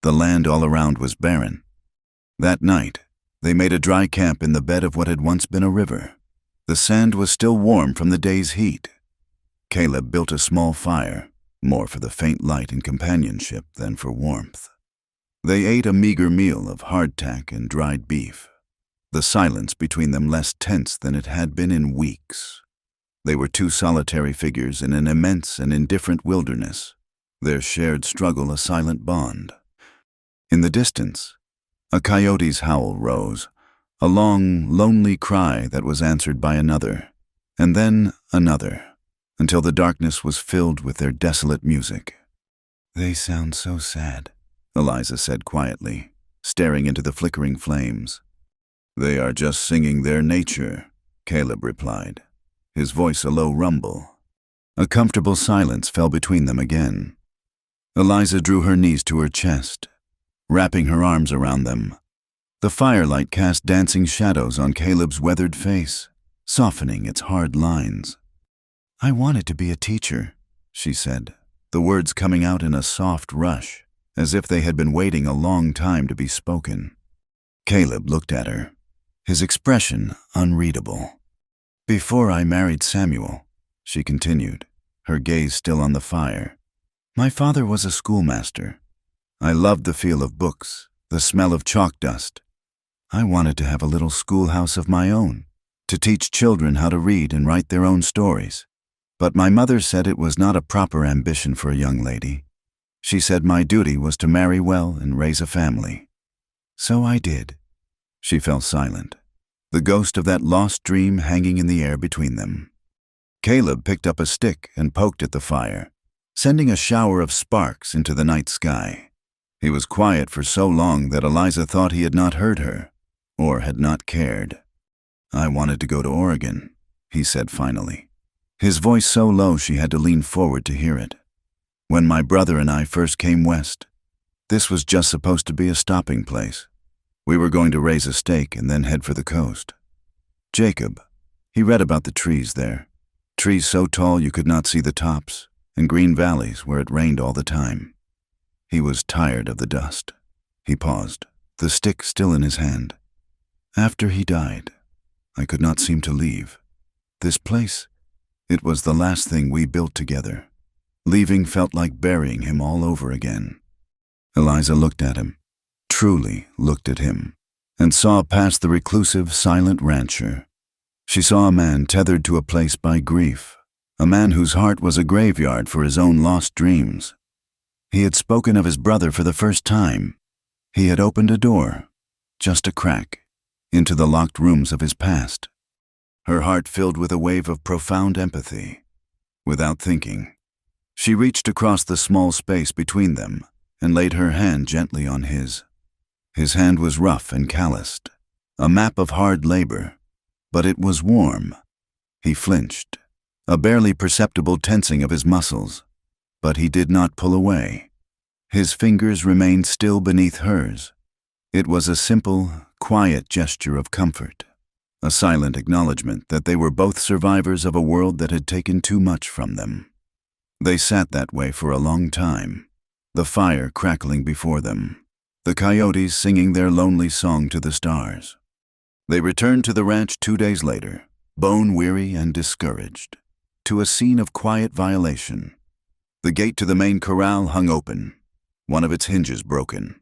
The land all around was barren. That night, they made a dry camp in the bed of what had once been a river. The sand was still warm from the day's heat. Caleb built a small fire, more for the faint light and companionship than for warmth. They ate a meager meal of hardtack and dried beef, the silence between them less tense than it had been in weeks. They were two solitary figures in an immense and indifferent wilderness, their shared struggle a silent bond. In the distance, a coyote's howl rose, a long, lonely cry that was answered by another, and then another, until the darkness was filled with their desolate music. "They sound so sad," Eliza said quietly, staring into the flickering flames. "They are just singing their nature," Caleb replied, his voice a low rumble. A comfortable silence fell between them again. Eliza drew her knees to her chest, wrapping her arms around them. The firelight cast dancing shadows on Caleb's weathered face, softening its hard lines. "I wanted to be a teacher," she said, the words coming out in a soft rush, as if they had been waiting a long time to be spoken. Caleb looked at her, his expression unreadable. "Before I married Samuel," she continued, her gaze still on the fire, "my father was a schoolmaster. I loved the feel of books, the smell of chalk dust. I wanted to have a little schoolhouse of my own, to teach children how to read and write their own stories. But my mother said it was not a proper ambition for a young lady. She said my duty was to marry well and raise a family. So I did." She fell silent, the ghost of that lost dream hanging in the air between them. Caleb picked up a stick and poked at the fire, sending a shower of sparks into the night sky. He was quiet for so long that Eliza thought he had not heard her, or had not cared. "I wanted to go to Oregon," he said finally, his voice so low she had to lean forward to hear it. "When my brother and I first came west, this was just supposed to be a stopping place. We were going to raise a stake and then head for the coast. Jacob, he read about the trees there, trees so tall you could not see the tops, and green valleys where it rained all the time. He was tired of the dust." He paused, the stick still in his hand. "After he died, I could not seem to leave. This place, it was the last thing we built together. Leaving felt like burying him all over again. Eliza looked at him, truly looked at him, and saw past the reclusive, silent rancher. She saw a man tethered to a place by grief, a man whose heart was a graveyard for his own lost dreams. He had spoken of his brother for the first time. He had opened a door, just a crack, into the locked rooms of his past. Her heart filled with a wave of profound empathy. Without thinking, she reached across the small space between them and laid her hand gently on his. His hand was rough and calloused, a map of hard labor, but it was warm. He flinched, a barely perceptible tensing of his muscles, but he did not pull away. His fingers remained still beneath hers. It was a simple, quiet gesture of comfort, a silent acknowledgement that they were both survivors of a world that had taken too much from them. They sat that way for a long time, the fire crackling before them, the coyotes singing their lonely song to the stars. They returned to the ranch 2 days later, bone-weary and discouraged, to a scene of quiet violation. The gate to the main corral hung open, one of its hinges broken.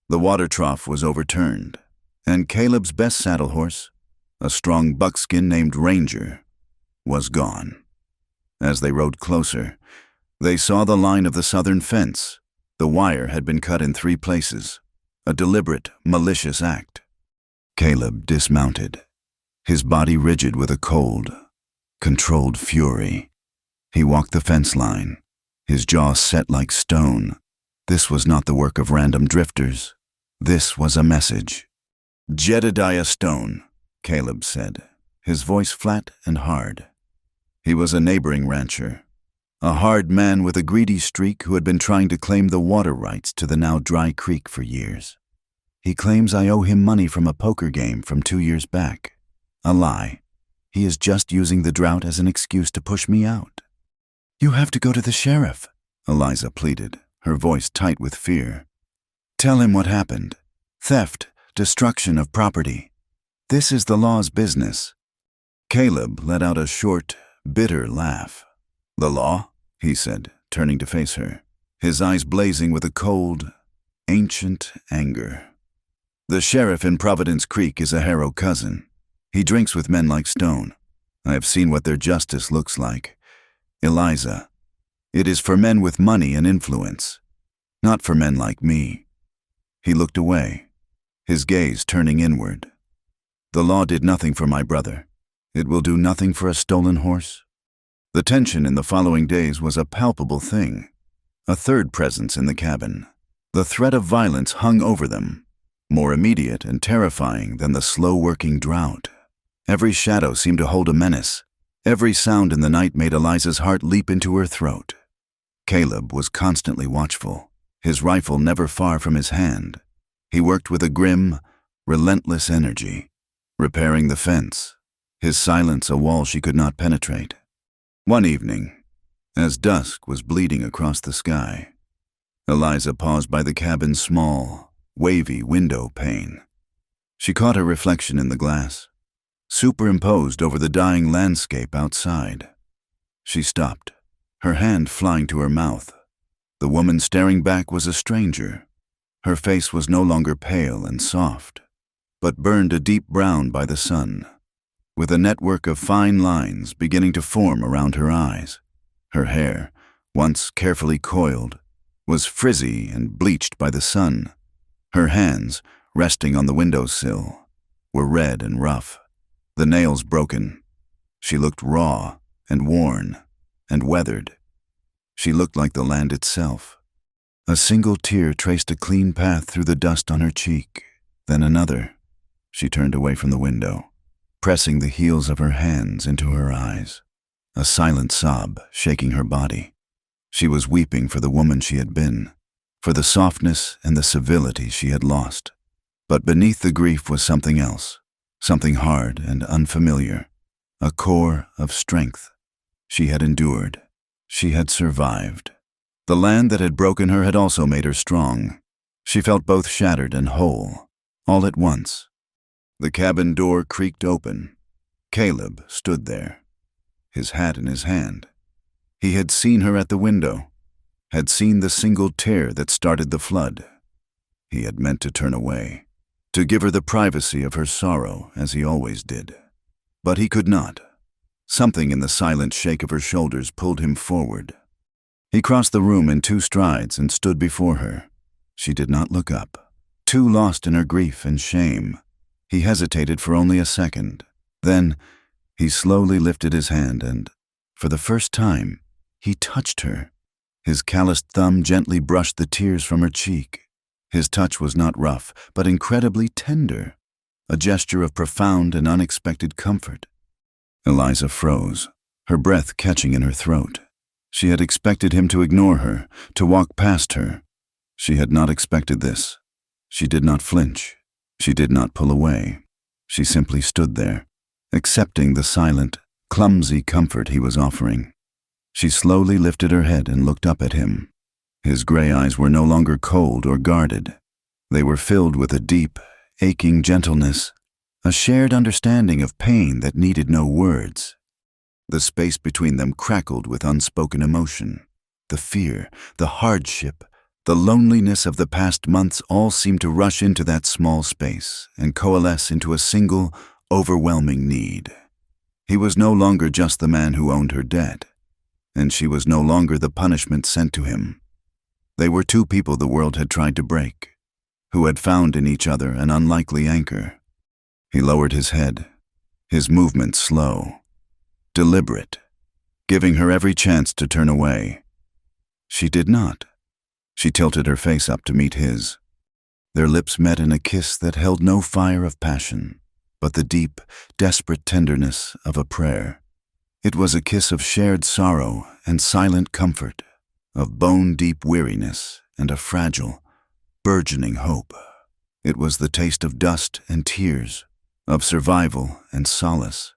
The water trough was overturned, and Caleb's best saddle horse, a strong buckskin named Ranger, was gone. As they rode closer, they saw the line of the southern fence. The wire had been cut in 3 places, a deliberate, malicious act. Caleb dismounted, his body rigid with a cold, controlled fury. He walked the fence line, his jaw set like stone. This was not the work of random drifters. This was a message. "Jedediah Stone," Caleb said, his voice flat and hard. He was a neighboring rancher, a hard man with a greedy streak who had been trying to claim the water rights to the now dry creek for years. "He claims I owe him money from a poker game from 2 years back. A lie. He is just using the drought as an excuse to push me out." "You have to go to the sheriff," Eliza pleaded, her voice tight with fear. "Tell him what happened. Theft, destruction of property. This is the law's business." Caleb let out a short, bitter laugh. "The law?" he said, turning to face her, his eyes blazing with a cold, ancient anger. "The sheriff in Providence Creek is a Harrow cousin. He drinks with men like Stone. I have seen what their justice looks like. Eliza, it is for men with money and influence, not for men like me." He looked away, his gaze turning inward. "The law did nothing for my brother. It will do nothing for a stolen horse." The tension in the following days was a palpable thing. A third presence in the cabin. The threat of violence hung over them, more immediate and terrifying than the slow-working drought. Every shadow seemed to hold a menace. Every sound in the night made Eliza's heart leap into her throat. Caleb was constantly watchful, his rifle never far from his hand. He worked with a grim, relentless energy, repairing the fence, his silence a wall she could not penetrate. One evening, as dusk was bleeding across the sky, Eliza paused by the cabin's small, wavy window pane. She caught her reflection in the glass, superimposed over the dying landscape outside. She stopped, her hand flying to her mouth. The woman staring back was a stranger. Her face was no longer pale and soft, but burned a deep brown by the sun, with a network of fine lines beginning to form around her eyes. Her hair, once carefully coiled, was frizzy and bleached by the sun. Her hands, resting on the windowsill, were red and rough, the nails broken. She looked raw and worn and weathered. She looked like the land itself. A single tear traced a clean path through the dust on her cheek, then another. She turned away from the window, pressing the heels of her hands into her eyes, a silent sob shaking her body. She was weeping for the woman she had been, for the softness and the civility she had lost. But beneath the grief was something else, something hard and unfamiliar, a core of strength. She had endured. She had survived. The land that had broken her had also made her strong. She felt both shattered and whole, all at once. The cabin door creaked open. Caleb stood there, his hat in his hand. He had seen her at the window, had seen the single tear that started the flood. He had meant to turn away, to give her the privacy of her sorrow as he always did. But he could not. Something in the silent shake of her shoulders pulled him forward. He crossed the room in 2 strides and stood before her. She did not look up. Too lost in her grief and shame, he hesitated for only a second. Then, he slowly lifted his hand and, for the first time, he touched her. His calloused thumb gently brushed the tears from her cheek. His touch was not rough, but incredibly tender, a gesture of profound and unexpected comfort. Eliza froze, her breath catching in her throat. She had expected him to ignore her, to walk past her. She had not expected this. She did not flinch. She did not pull away. She simply stood there, accepting the silent, clumsy comfort he was offering. She slowly lifted her head and looked up at him. His gray eyes were no longer cold or guarded. They were filled with a deep, aching gentleness, a shared understanding of pain that needed no words. The space between them crackled with unspoken emotion. The fear, the hardship, the loneliness of the past months all seemed to rush into that small space and coalesce into a single, overwhelming need. He was no longer just the man who owed her debt, and she was no longer the punishment sent to him. They were 2 people the world had tried to break, who had found in each other an unlikely anchor. He lowered his head, his movement slow, deliberate, giving her every chance to turn away. She did not. She tilted her face up to meet his. Their lips met in a kiss that held no fire of passion, but the deep, desperate tenderness of a prayer. It was a kiss of shared sorrow and silent comfort, of bone-deep weariness and a fragile, burgeoning hope. It was the taste of dust and tears, of survival and solace.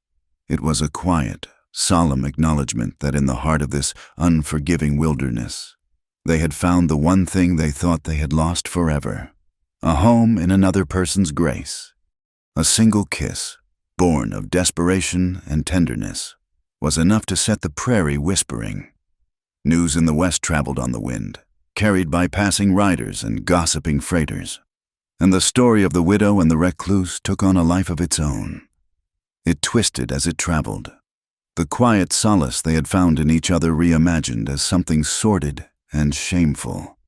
It was a quiet, solemn acknowledgement that in the heart of this unforgiving wilderness, they had found the one thing they thought they had lost forever, a home in another person's grace. A single kiss, born of desperation and tenderness, was enough to set the prairie whispering. News in the west traveled on the wind, carried by passing riders and gossiping freighters, and the story of the widow and the recluse took on a life of its own. It twisted as it traveled, the quiet solace they had found in each other reimagined as something sordid and shameful.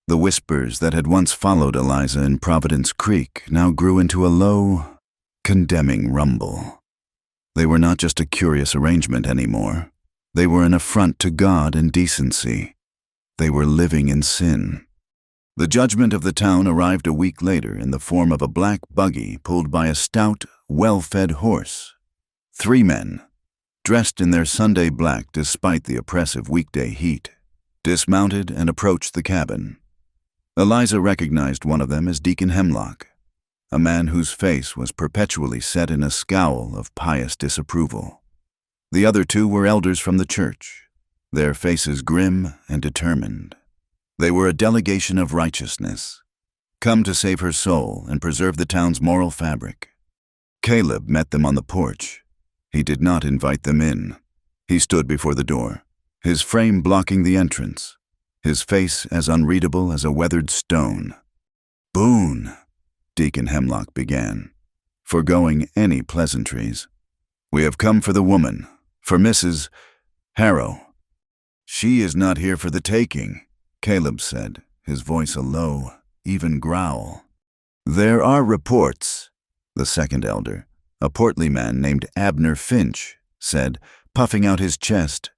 The whispers that had once followed Eliza in Providence Creek now grew into a low, condemning rumble. They were not just a curious arrangement anymore. They were an affront to God and decency. They were living in sin. The judgment of the town arrived a week later in the form of a black buggy pulled by a stout, well-fed horse. 3 men, dressed in their Sunday black despite the oppressive weekday heat, dismounted and approached the cabin. Eliza recognized one of them as Deacon Hemlock, a man whose face was perpetually set in a scowl of pious disapproval. The other 2 were elders from the church, their faces grim and determined. They were a delegation of righteousness, come to save her soul and preserve the town's moral fabric. Caleb met them on the porch. He did not invite them in. He stood before the door, his frame blocking the entrance, his face as unreadable as a weathered stone. "Boone," Deacon Hemlock began, foregoing any pleasantries. "We have come for the woman, for Mrs. Harrow." "She is not here for the taking," Caleb said, his voice a low, even growl. "There are reports," the second elder, a portly man named Abner Finch, said, puffing out his chest.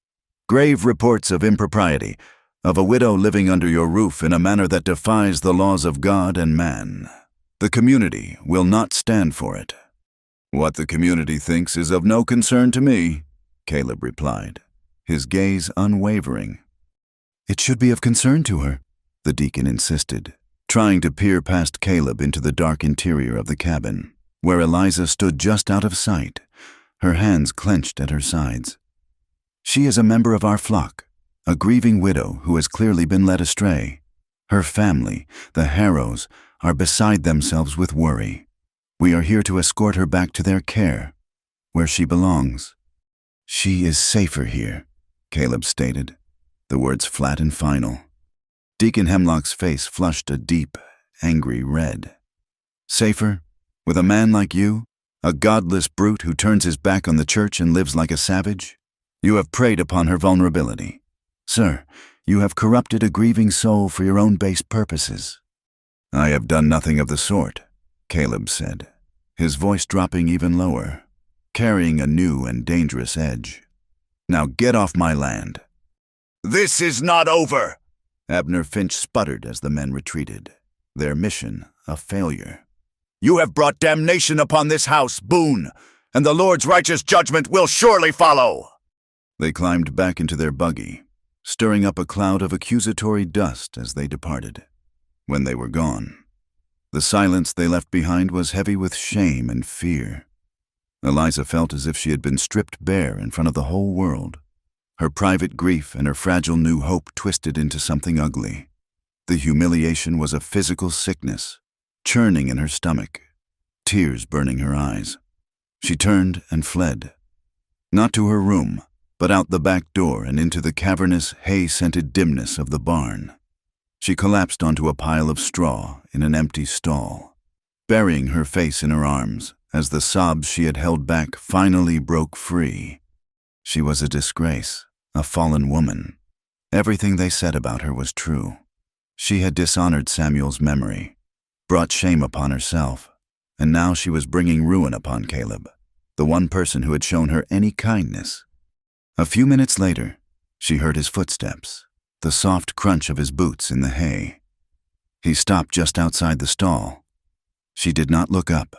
"Grave reports of impropriety, of a widow living under your roof in a manner that defies the laws of God and man. The community will not stand for it." "What the community thinks is of no concern to me," Caleb replied, his gaze unwavering. "It should be of concern to her," the deacon insisted, trying to peer past Caleb into the dark interior of the cabin, where Eliza stood just out of sight, her hands clenched at her sides. "She is a member of our flock, a grieving widow who has clearly been led astray. Her family, the Harrows, are beside themselves with worry. We are here to escort her back to their care, where she belongs." "She is safer here," Caleb stated, the words flat and final. Deacon Hemlock's face flushed a deep, angry red. Safer? With a man like you? A godless brute who turns his back on the church and lives like a savage? You have preyed upon her vulnerability. Sir, you have corrupted a grieving soul for your own base purposes. I have done nothing of the sort, Caleb said, his voice dropping even lower, carrying a new and dangerous edge. Now get off my land. This is not over, Abner Finch sputtered as the men retreated, their mission a failure. You have brought damnation upon this house, Boone, and the Lord's righteous judgment will surely follow. They climbed back into their buggy, stirring up a cloud of accusatory dust as they departed. When they were gone, the silence they left behind was heavy with shame and fear. Eliza felt as if she had been stripped bare in front of the whole world, her private grief and her fragile new hope twisted into something ugly. The humiliation was a physical sickness, churning in her stomach, tears burning her eyes. She turned and fled, not to her room, but out the back door and into the cavernous, hay-scented dimness of the barn. She collapsed onto a pile of straw in an empty stall, burying her face in her arms as the sobs she had held back finally broke free. She was a disgrace, a fallen woman. Everything they said about her was true. She had dishonored Samuel's memory, brought shame upon herself, and now she was bringing ruin upon Caleb, the one person who had shown her any kindness. A few minutes later, she heard his footsteps, the soft crunch of his boots in the hay. He stopped just outside the stall. She did not look up.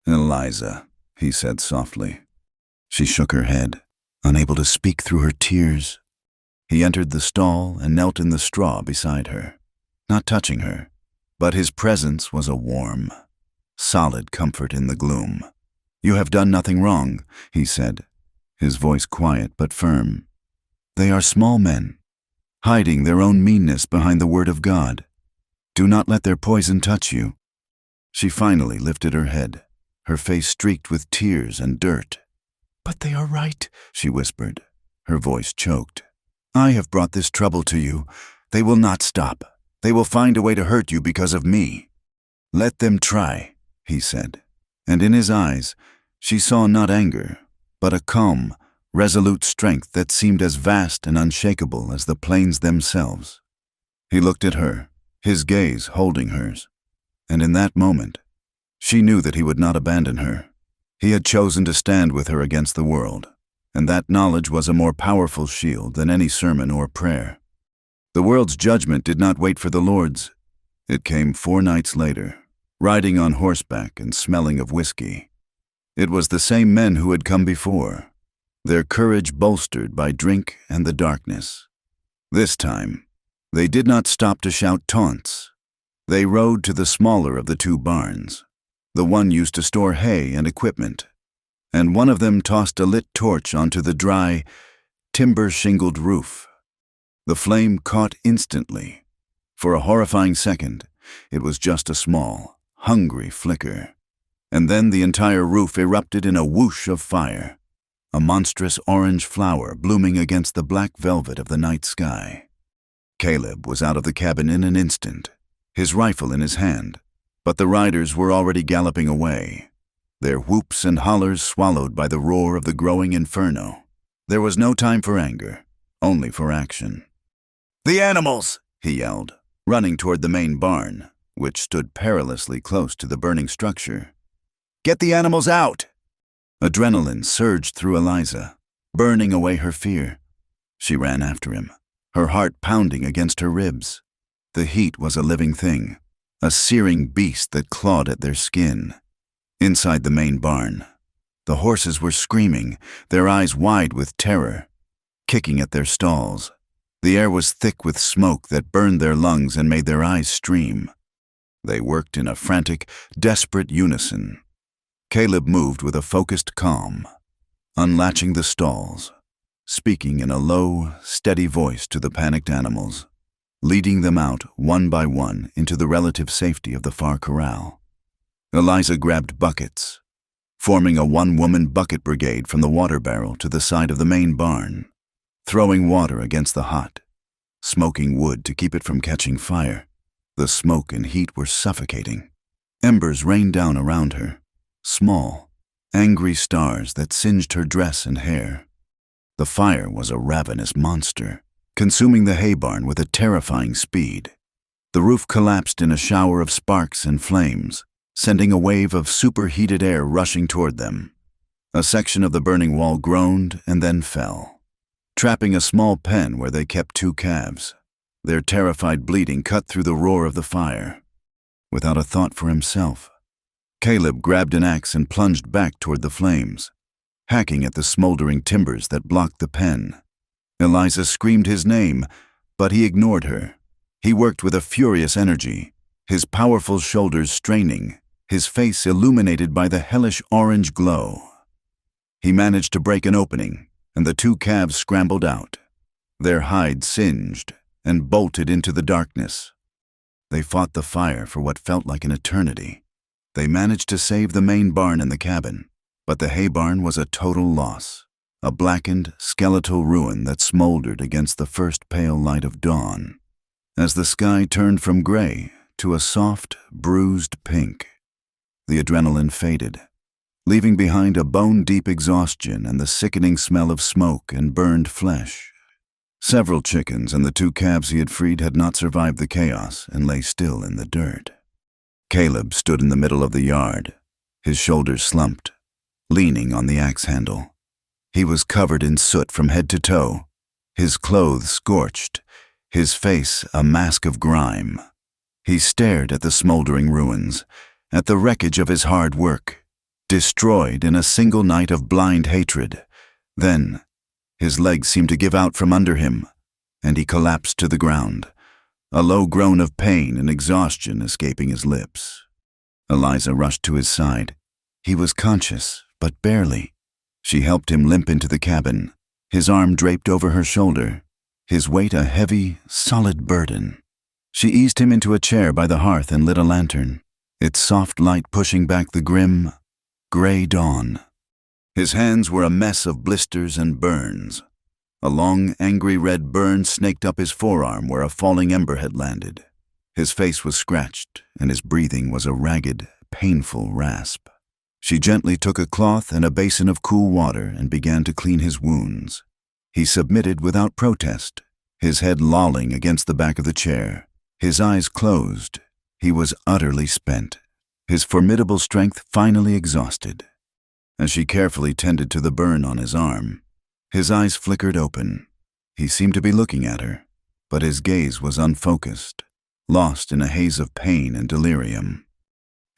Eliza, he said softly. She shook her head, unable to speak through her tears. He entered the stall and knelt in the straw beside her, not touching her, but his presence was a warm, solid comfort in the gloom. You have done nothing wrong, he said, his voice quiet but firm. They are small men, hiding their own meanness behind the word of God. Do not let their poison touch you. She finally lifted her head, her face streaked with tears and dirt. But they are right, she whispered, her voice choked. I have brought this trouble to you. They will not stop. They will find a way to hurt you because of me. Let them try, he said, and in his eyes she saw not anger, but a calm, resolute strength that seemed as vast and unshakable as the plains themselves. He looked at her, his gaze holding hers, and in that moment, she knew that he would not abandon her. He had chosen to stand with her against the world, and that knowledge was a more powerful shield than any sermon or prayer. The world's judgment did not wait for the Lord's. It came 4 nights later, riding on horseback and smelling of whiskey. It was the same men who had come before, their courage bolstered by drink and the darkness. This time, they did not stop to shout taunts. They rode to the smaller of the 2 barns. The one used to store hay and equipment, and one of them tossed a lit torch onto the dry, timber-shingled roof. The flame caught instantly. For a horrifying second, it was just a small, hungry flicker. And then the entire roof erupted in a whoosh of fire, a monstrous orange flower blooming against the black velvet of the night sky. Caleb was out of the cabin in an instant, his rifle in his hand, but the riders were already galloping away, their whoops and hollers swallowed by the roar of the growing inferno. There was no time for anger, only for action. "The animals!" he yelled, running toward the main barn, which stood perilously close to the burning structure. "Get the animals out!" Adrenaline surged through Eliza, burning away her fear. She ran after him, her heart pounding against her ribs. The heat was a living thing, a searing beast that clawed at their skin. Inside the main barn, the horses were screaming, their eyes wide with terror, kicking at their stalls. The air was thick with smoke that burned their lungs and made their eyes stream. They worked in a frantic, desperate unison. Caleb moved with a focused calm, unlatching the stalls, speaking in a low, steady voice to the panicked animals, leading them out one by one into the relative safety of the far corral. Eliza grabbed buckets, forming a 1-woman bucket brigade from the water barrel to the side of the main barn, throwing water against the hot, smoking wood to keep it from catching fire. The smoke and heat were suffocating. Embers rained down around her, small, angry stars that singed her dress and hair. The fire was a ravenous monster, consuming the hay barn with a terrifying speed. The roof collapsed in a shower of sparks and flames, sending a wave of superheated air rushing toward them. A section of the burning wall groaned and then fell, trapping a small pen where they kept 2 calves. Their terrified bleating cut through the roar of the fire. Without a thought for himself, Caleb grabbed an axe and plunged back toward the flames, hacking at the smoldering timbers that blocked the pen. Eliza screamed his name, but he ignored her. He worked with a furious energy, his powerful shoulders straining, his face illuminated by the hellish orange glow. He managed to break an opening, and the 2 calves scrambled out, their hides singed and bolted into the darkness. They fought the fire for what felt like an eternity. They managed to save the main barn and the cabin, but the hay barn was a total loss, a blackened, skeletal ruin that smoldered against the first pale light of dawn. As the sky turned from gray to a soft, bruised pink, the adrenaline faded, leaving behind a bone-deep exhaustion and the sickening smell of smoke and burned flesh. Several chickens and the 2 calves he had freed had not survived the chaos and lay still in the dirt. Caleb stood in the middle of the yard, his shoulders slumped, leaning on the axe handle. He was covered in soot from head to toe, his clothes scorched, his face a mask of grime. He stared at the smoldering ruins, at the wreckage of his hard work, destroyed in a single night of blind hatred. Then, his legs seemed to give out from under him, and he collapsed to the ground, a low groan of pain and exhaustion escaping his lips. Eliza rushed to his side. He was conscious, but barely. She helped him limp into the cabin, his arm draped over her shoulder, his weight a heavy, solid burden. She eased him into a chair by the hearth and lit a lantern, its soft light pushing back the grim, gray dawn. His hands were a mess of blisters and burns. A long, angry red burn snaked up his forearm where a falling ember had landed. His face was scratched, and his breathing was a ragged, painful rasp. She gently took a cloth and a basin of cool water and began to clean his wounds. He submitted without protest, his head lolling against the back of the chair, his eyes closed. He was utterly spent, his formidable strength finally exhausted. As she carefully tended to the burn on his arm, his eyes flickered open. He seemed to be looking at her, but his gaze was unfocused, lost in a haze of pain and delirium.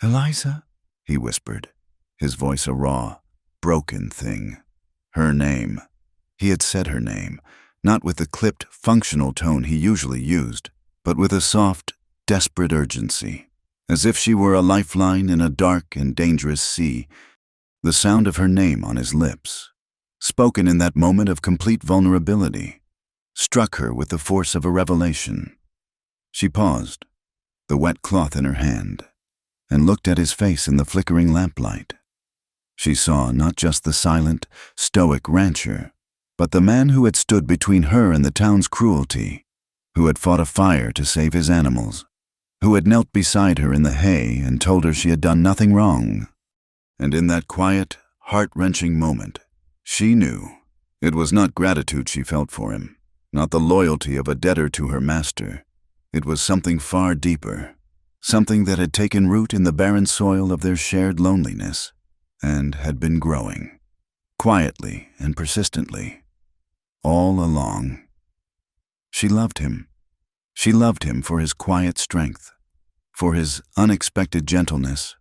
"Eliza?" he whispered, his voice a raw, broken thing. Her name. He had said her name, not with the clipped, functional tone he usually used, but with a soft, desperate urgency, as if she were a lifeline in a dark and dangerous sea. The sound of her name on his lips, spoken in that moment of complete vulnerability, struck her with the force of a revelation. She paused, the wet cloth in her hand, and looked at his face in the flickering lamplight. She saw not just the silent, stoic rancher, but the man who had stood between her and the town's cruelty, who had fought a fire to save his animals, who had knelt beside her in the hay and told her she had done nothing wrong. And in that quiet, heart-wrenching moment, she knew it was not gratitude she felt for him, not the loyalty of a debtor to her master. It was something far deeper, something that had taken root in the barren soil of their shared loneliness and had been growing, quietly and persistently, all along. She loved him. She loved him for his quiet strength, for his unexpected gentleness,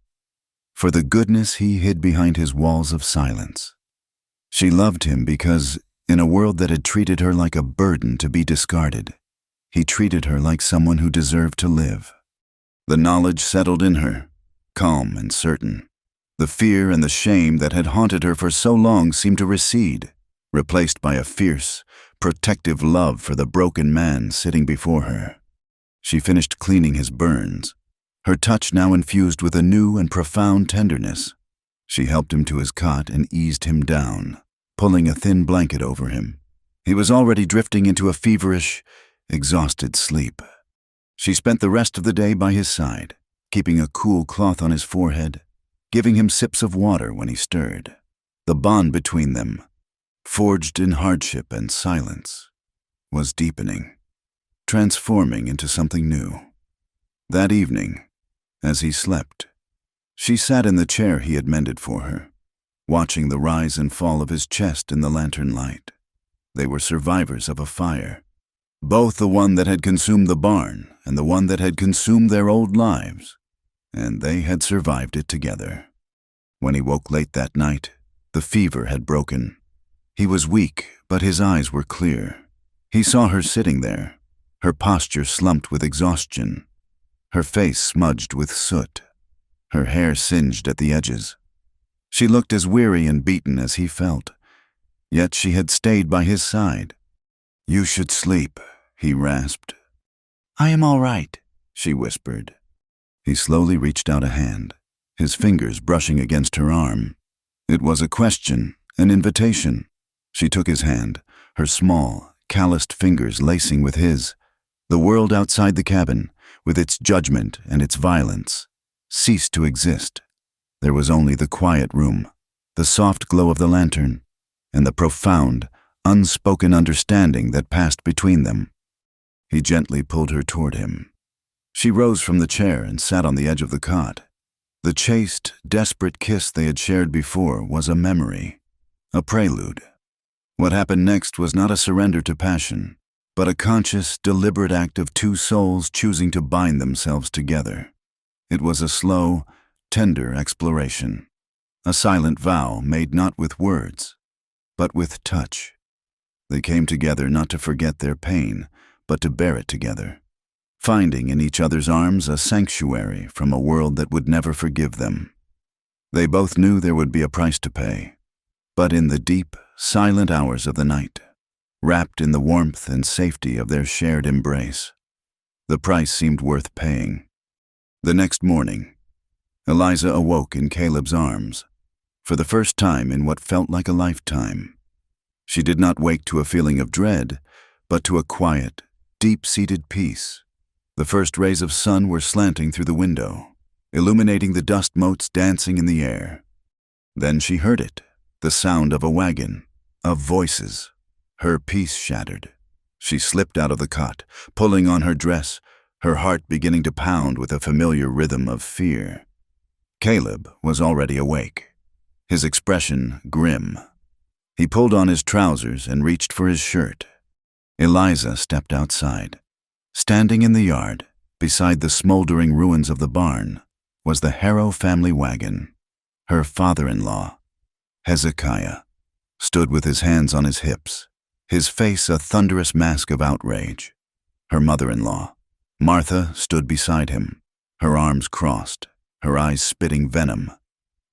for the goodness he hid behind his walls of silence. She loved him because, in a world that had treated her like a burden to be discarded, he treated her like someone who deserved to live. The knowledge settled in her, calm and certain. The fear and the shame that had haunted her for so long seemed to recede, replaced by a fierce, protective love for the broken man sitting before her. She finished cleaning his burns, her touch now infused with a new and profound tenderness. She helped him to his cot and eased him down, pulling a thin blanket over him. He was already drifting into a feverish, exhausted sleep. She spent the rest of the day by his side, keeping a cool cloth on his forehead, giving him sips of water when he stirred. The bond between them, forged in hardship and silence, was deepening, transforming into something new. That evening, as he slept, she sat in the chair he had mended for her, watching the rise and fall of his chest in the lantern light. They were survivors of a fire, both the one that had consumed the barn and the one that had consumed their old lives, and they had survived it together. When he woke late that night, the fever had broken. He was weak, but his eyes were clear. He saw her sitting there, her posture slumped with exhaustion, her face smudged with soot, her hair singed at the edges. She looked as weary and beaten as he felt, yet she had stayed by his side. "You should sleep," he rasped. "I am all right," she whispered. He slowly reached out a hand, his fingers brushing against her arm. It was a question, an invitation. She took his hand, her small, calloused fingers lacing with his. The world outside the cabin, with its judgment and its violence, ceased to exist. There was only the quiet room, the soft glow of the lantern, and the profound, unspoken understanding that passed between them. He gently pulled her toward him. She rose from the chair and sat on the edge of the cot. The chaste, desperate kiss they had shared before was a memory, a prelude. What happened next was not a surrender to passion, but a conscious, deliberate act of two souls choosing to bind themselves together. It was a slow, tender exploration, a silent vow made not with words, but with touch. They came together not to forget their pain, but to bear it together, finding in each other's arms a sanctuary from a world that would never forgive them. They both knew there would be a price to pay, but in the deep, silent hours of the night, wrapped in the warmth and safety of their shared embrace, the price seemed worth paying. The next morning, Eliza awoke in Caleb's arms, for the first time in what felt like a lifetime. She did not wake to a feeling of dread, but to a quiet, deep-seated peace. The first rays of sun were slanting through the window, illuminating the dust motes dancing in the air. Then she heard it, the sound of a wagon, of voices. Her peace shattered. She slipped out of the cot, pulling on her dress, her heart beginning to pound with a familiar rhythm of fear. Caleb was already awake, his expression grim. He pulled on his trousers and reached for his shirt. Eliza stepped outside. Standing in the yard, beside the smoldering ruins of the barn, was the Harrow family wagon. Her father-in-law, Hezekiah, stood with his hands on his hips, his face a thunderous mask of outrage. Her mother-in-law, Martha, stood beside him, her arms crossed, her eyes spitting venom.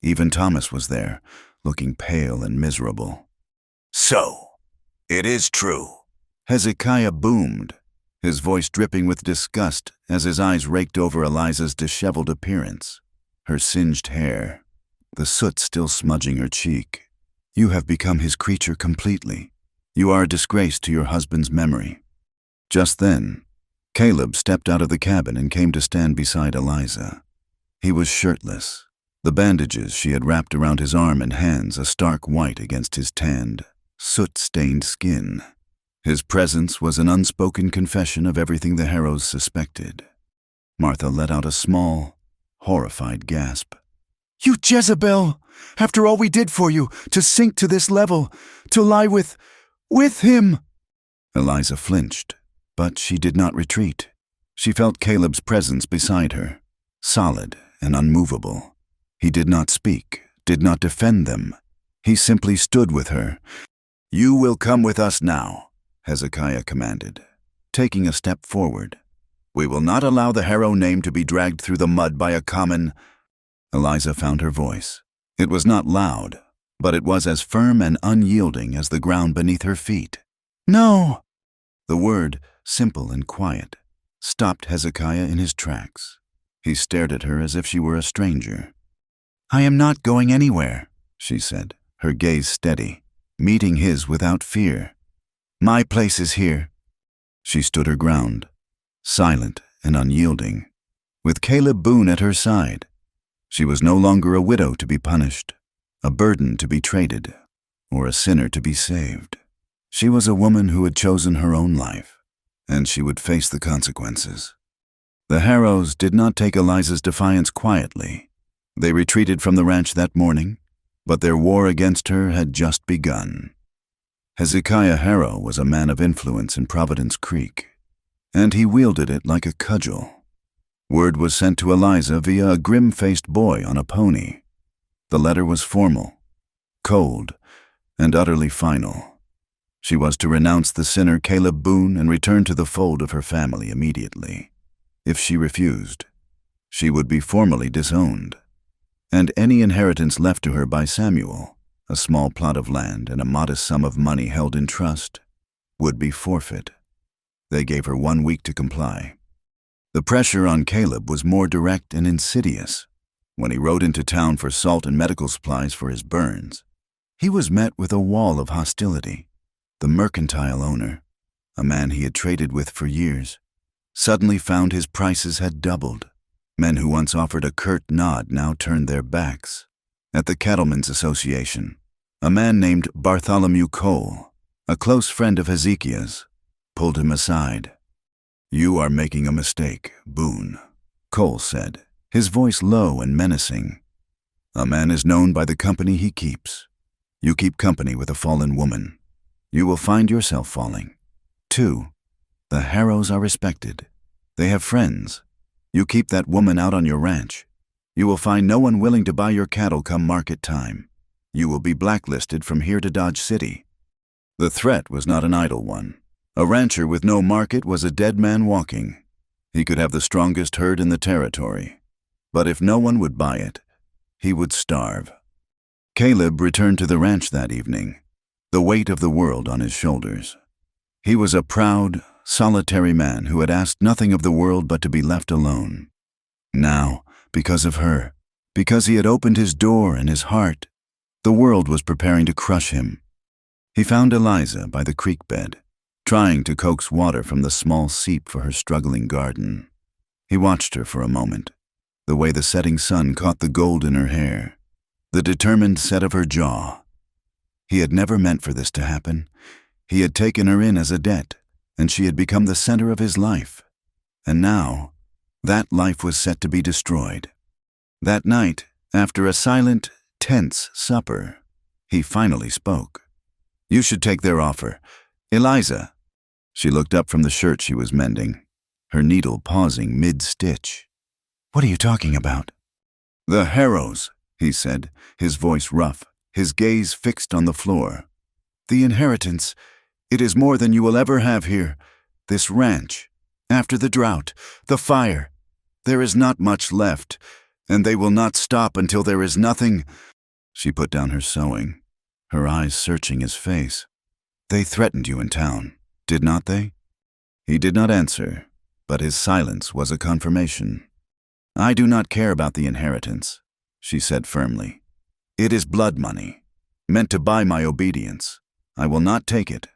Even Thomas was there, looking pale and miserable. "So, it is true," Hezekiah boomed, his voice dripping with disgust as his eyes raked over Eliza's disheveled appearance, her singed hair, the soot still smudging her cheek. "You have become his creature completely. You are a disgrace to your husband's memory." Just then, Caleb stepped out of the cabin and came to stand beside Eliza. He was shirtless, the bandages she had wrapped around his arm and hands a stark white against his tanned, soot-stained skin. His presence was an unspoken confession of everything the Harrows suspected. Martha let out a small, horrified gasp. "You Jezebel! After all we did for you, to sink to this level, to lie with him!" Eliza flinched, but she did not retreat. She felt Caleb's presence beside her, solid and unmovable. He did not speak, did not defend them. He simply stood with her. "You will come with us now," Hezekiah commanded, taking a step forward. "We will not allow the Harrow name to be dragged through the mud by a common—" Eliza found her voice. It was not loud, but it was as firm and unyielding as the ground beneath her feet. "No!" The word, simple and quiet, stopped Hezekiah in his tracks. He stared at her as if she were a stranger. "I am not going anywhere," she said, her gaze steady, meeting his without fear. "My place is here." She stood her ground, silent and unyielding. With Caleb Boone at her side, she was no longer a widow to be punished, a burden to be traded, or a sinner to be saved. She was a woman who had chosen her own life, and she would face the consequences. The Harrows did not take Eliza's defiance quietly. They retreated from the ranch that morning, but their war against her had just begun. Hezekiah Harrow was a man of influence in Providence Creek, and he wielded it like a cudgel. Word was sent to Eliza via a grim-faced boy on a pony. The letter was formal, cold, and utterly final. She was to renounce the sinner Caleb Boone and return to the fold of her family immediately. If she refused, she would be formally disowned, and any inheritance left to her by Samuel, a small plot of land and a modest sum of money held in trust, would be forfeit. They gave her 1 week to comply. The pressure on Caleb was more direct and insidious. When he rode into town for salt and medical supplies for his burns, he was met with a wall of hostility. The mercantile owner, a man he had traded with for years, suddenly found his prices had doubled. Men who once offered a curt nod now turned their backs. At the Cattlemen's Association, a man named Bartholomew Cole, a close friend of Hezekiah's, pulled him aside. "You are making a mistake, Boone," Cole said, his voice low and menacing. "A man is known by the company he keeps. You keep company with a fallen woman, you will find yourself falling. 2, the Harrows are respected. They have friends. You keep that woman out on your ranch, you will find no one willing to buy your cattle come market time. You will be blacklisted from here to Dodge City." The threat was not an idle one. A rancher with no market was a dead man walking. He could have the strongest herd in the territory, but if no one would buy it, he would starve. Caleb returned to the ranch that evening, the weight of the world on his shoulders. He was a proud, solitary man who had asked nothing of the world but to be left alone. Now, because of her, because he had opened his door and his heart, the world was preparing to crush him. He found Eliza by the creek bed, trying to coax water from the small seep for her struggling garden. He watched her for a moment, the way the setting sun caught the gold in her hair, the determined set of her jaw. He had never meant for this to happen. He had taken her in as a debt, and she had become the center of his life. And now, that life was set to be destroyed. That night, after a silent, tense supper, he finally spoke. "You should take their offer. Eliza." She looked up from the shirt she was mending, her needle pausing mid-stitch. "What are you talking about?" "The Harrows," he said, his voice rough, his gaze fixed on the floor. "The inheritance. It is more than you will ever have here. This ranch. After the drought, the fire. There is not much left, and they will not stop until there is nothing." She put down her sewing, her eyes searching his face. "They threatened you in town, did not they?" He did not answer, but his silence was a confirmation. "I do not care about the inheritance," she said firmly. "It is blood money, meant to buy my obedience. I will not take it."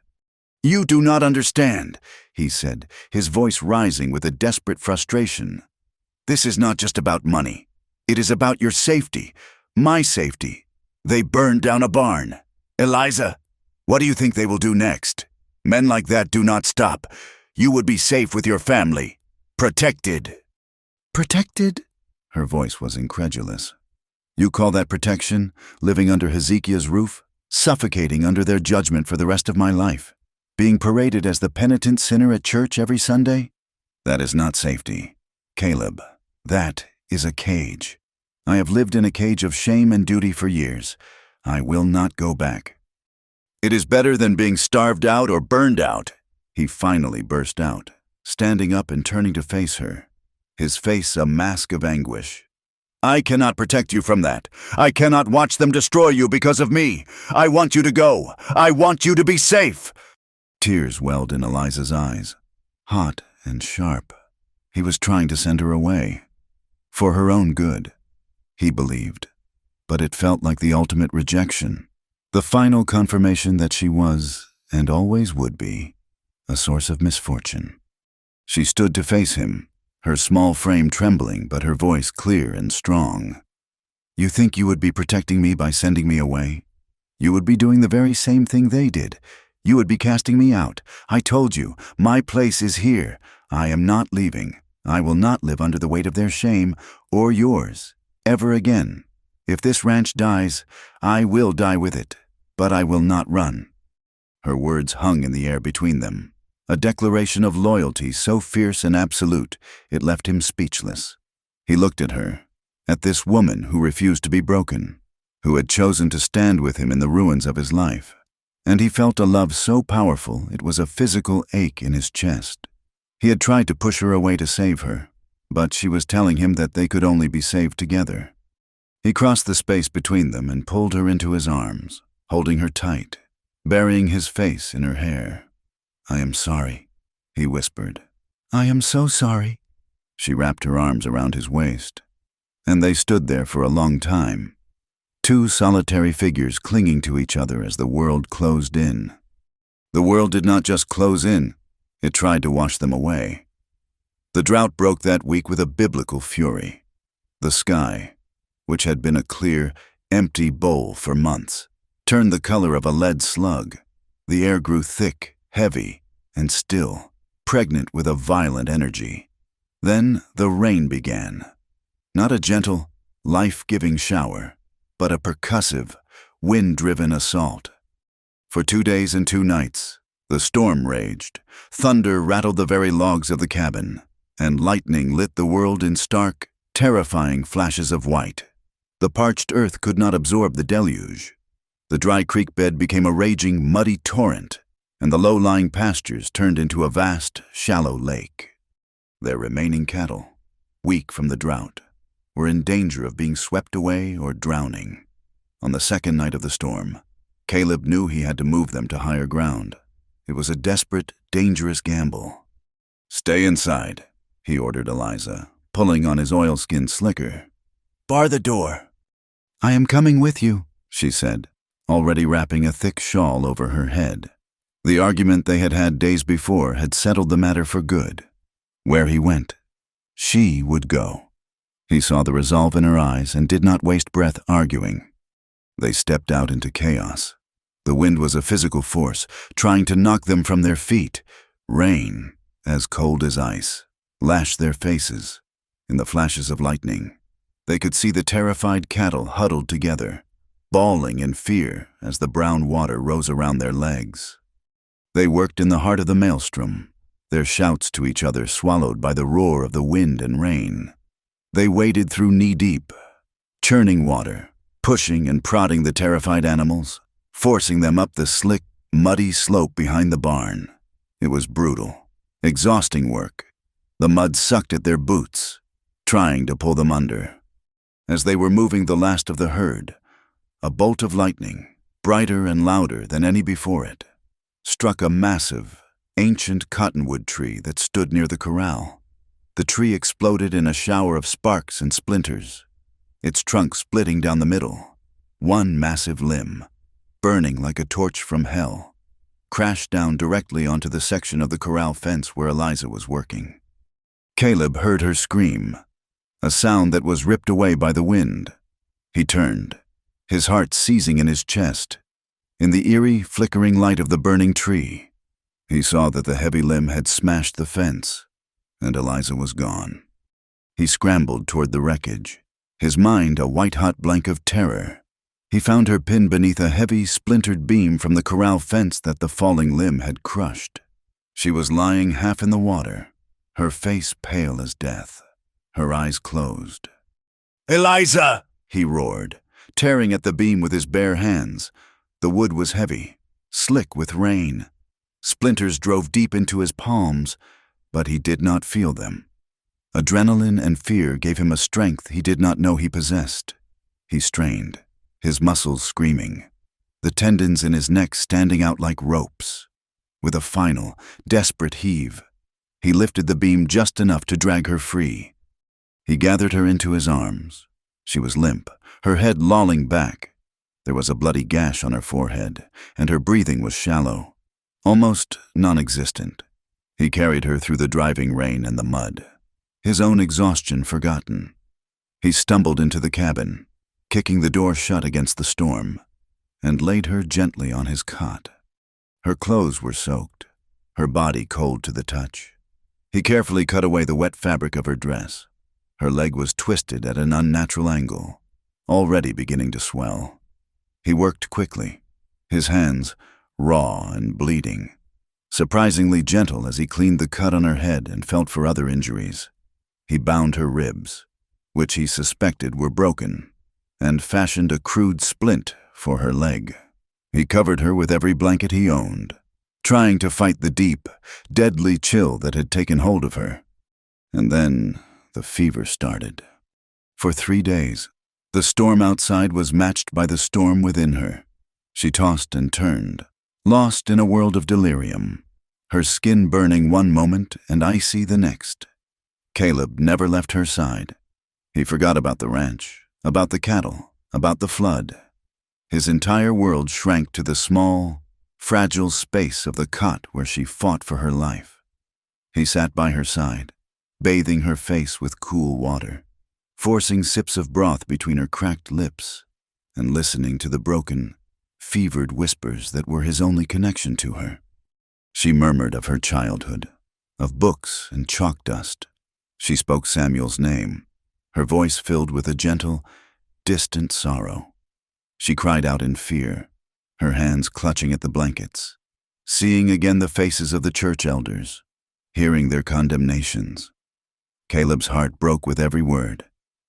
"You do not understand," he said, his voice rising with a desperate frustration. "This is not just about money. It is about your safety, my safety. They burned down a barn. Eliza, what do you think they will do next? Men like that do not stop. You would be safe with your family. Protected." "Protected?" Her voice was incredulous. "You call that protection, living under Hezekiah's roof, suffocating under their judgment for the rest of my life, being paraded as the penitent sinner at church every Sunday? That is not safety. Caleb, that is a cage. I have lived in a cage of shame and duty for years. I will not go back." "It is better than being starved out or burned out," he finally burst out, standing up and turning to face her, his face a mask of anguish. "I cannot protect you from that. I cannot watch them destroy you because of me. I want you to go. I want you to be safe." Tears welled in Eliza's eyes, hot and sharp. He was trying to send her away. For her own good, he believed. But it felt like the ultimate rejection, the final confirmation that she was, and always would be, a source of misfortune. She stood to face him, her small frame trembling but her voice clear and strong. "You think you would be protecting me by sending me away? You would be doing the very same thing they did. You would be casting me out. I told you, my place is here. I am not leaving. I will not live under the weight of their shame, or yours, ever again. If this ranch dies, I will die with it, but I will not run." Her words hung in the air between them, a declaration of loyalty so fierce and absolute it left him speechless. He looked at her, at this woman who refused to be broken, who had chosen to stand with him in the ruins of his life, and he felt a love so powerful it was a physical ache in his chest. He had tried to push her away to save her, but she was telling him that they could only be saved together. He crossed the space between them and pulled her into his arms, holding her tight, burying his face in her hair. "I am sorry," he whispered. "I am so sorry." She wrapped her arms around his waist, and they stood there for a long time, two solitary figures clinging to each other as the world closed in. The world did not just close in, it tried to wash them away. The drought broke that week with a biblical fury. The sky, which had been a clear, empty bowl for months, turned the color of a lead slug. The air grew thick, heavy, and still, pregnant with a violent energy. Then the rain began. Not a gentle, life-giving shower, but a percussive, wind-driven assault. For 2 days and 2 nights, the storm raged. Thunder rattled the very logs of the cabin, and lightning lit the world in stark, terrifying flashes of white. The parched earth could not absorb the deluge. The dry creek bed became a raging, muddy torrent, and the low-lying pastures turned into a vast, shallow lake. Their remaining cattle, weak from the drought, were in danger of being swept away or drowning. On the second night of the storm, Caleb knew he had to move them to higher ground. It was a desperate, dangerous gamble. "Stay inside," he ordered Eliza, pulling on his oilskin slicker. "Bar the door." "I am coming with you," she said, already wrapping a thick shawl over her head. The argument they had had days before had settled the matter for good. Where he went, she would go. He saw the resolve in her eyes and did not waste breath arguing. They stepped out into chaos. The wind was a physical force, trying to knock them from their feet. Rain, as cold as ice, lashed their faces. In the flashes of lightning, they could see the terrified cattle huddled together, bawling in fear as the brown water rose around their legs. They worked in the heart of the maelstrom, their shouts to each other swallowed by the roar of the wind and rain. They waded through knee-deep, churning water, pushing and prodding the terrified animals, forcing them up the slick, muddy slope behind the barn. It was brutal, exhausting work. The mud sucked at their boots, trying to pull them under. As they were moving the last of the herd, a bolt of lightning, brighter and louder than any before it, struck a massive, ancient cottonwood tree that stood near the corral. The tree exploded in a shower of sparks and splinters, its trunk splitting down the middle. One massive limb, burning like a torch from hell, crashed down directly onto the section of the corral fence where Eliza was working. Caleb heard her scream, a sound that was ripped away by the wind. He turned, his heart seizing in his chest. In the eerie, flickering light of the burning tree, he saw that the heavy limb had smashed the fence, and Eliza was gone. He scrambled toward the wreckage, his mind a white-hot blank of terror. He found her pinned beneath a heavy, splintered beam from the corral fence that the falling limb had crushed. She was lying half in the water, her face pale as death, her eyes closed. "Eliza!" he roared, tearing at the beam with his bare hands. The wood was heavy, slick with rain. Splinters drove deep into his palms, but he did not feel them. Adrenaline and fear gave him a strength he did not know he possessed. He strained, his muscles screaming, the tendons in his neck standing out like ropes. With a final, desperate heave, he lifted the beam just enough to drag her free. He gathered her into his arms. She was limp, her head lolling back. There was a bloody gash on her forehead, and her breathing was shallow, almost non-existent. He carried her through the driving rain and the mud. his own exhaustion forgotten. He stumbled into the cabin, kicking the door shut against the storm, and laid her gently on his cot. Her clothes were soaked, her body cold to the touch. He carefully cut away the wet fabric of her dress. Her leg was twisted at an unnatural angle, already beginning to swell. He worked quickly, his hands raw and bleeding, surprisingly gentle as he cleaned the cut on her head and felt for other injuries. He bound her ribs, which he suspected were broken, and fashioned a crude splint for her leg. He covered her with every blanket he owned, trying to fight the deep, deadly chill that had taken hold of her. And then the fever started. For 3 days, the storm outside was matched by the storm within her. She tossed and turned, lost in a world of delirium, her skin burning one moment and icy the next. Caleb never left her side. He forgot about the ranch, about the cattle, about the flood. His entire world shrank to the small, fragile space of the cot where she fought for her life. He sat by her side, bathing her face with cool water, forcing sips of broth between her cracked lips, and listening to the broken, fevered whispers that were his only connection to her. She murmured of her childhood, of books and chalk dust. She spoke Samuel's name, her voice filled with a gentle, distant sorrow. She cried out in fear, her hands clutching at the blankets, seeing again the faces of the church elders, hearing their condemnations. Caleb's heart broke with every word.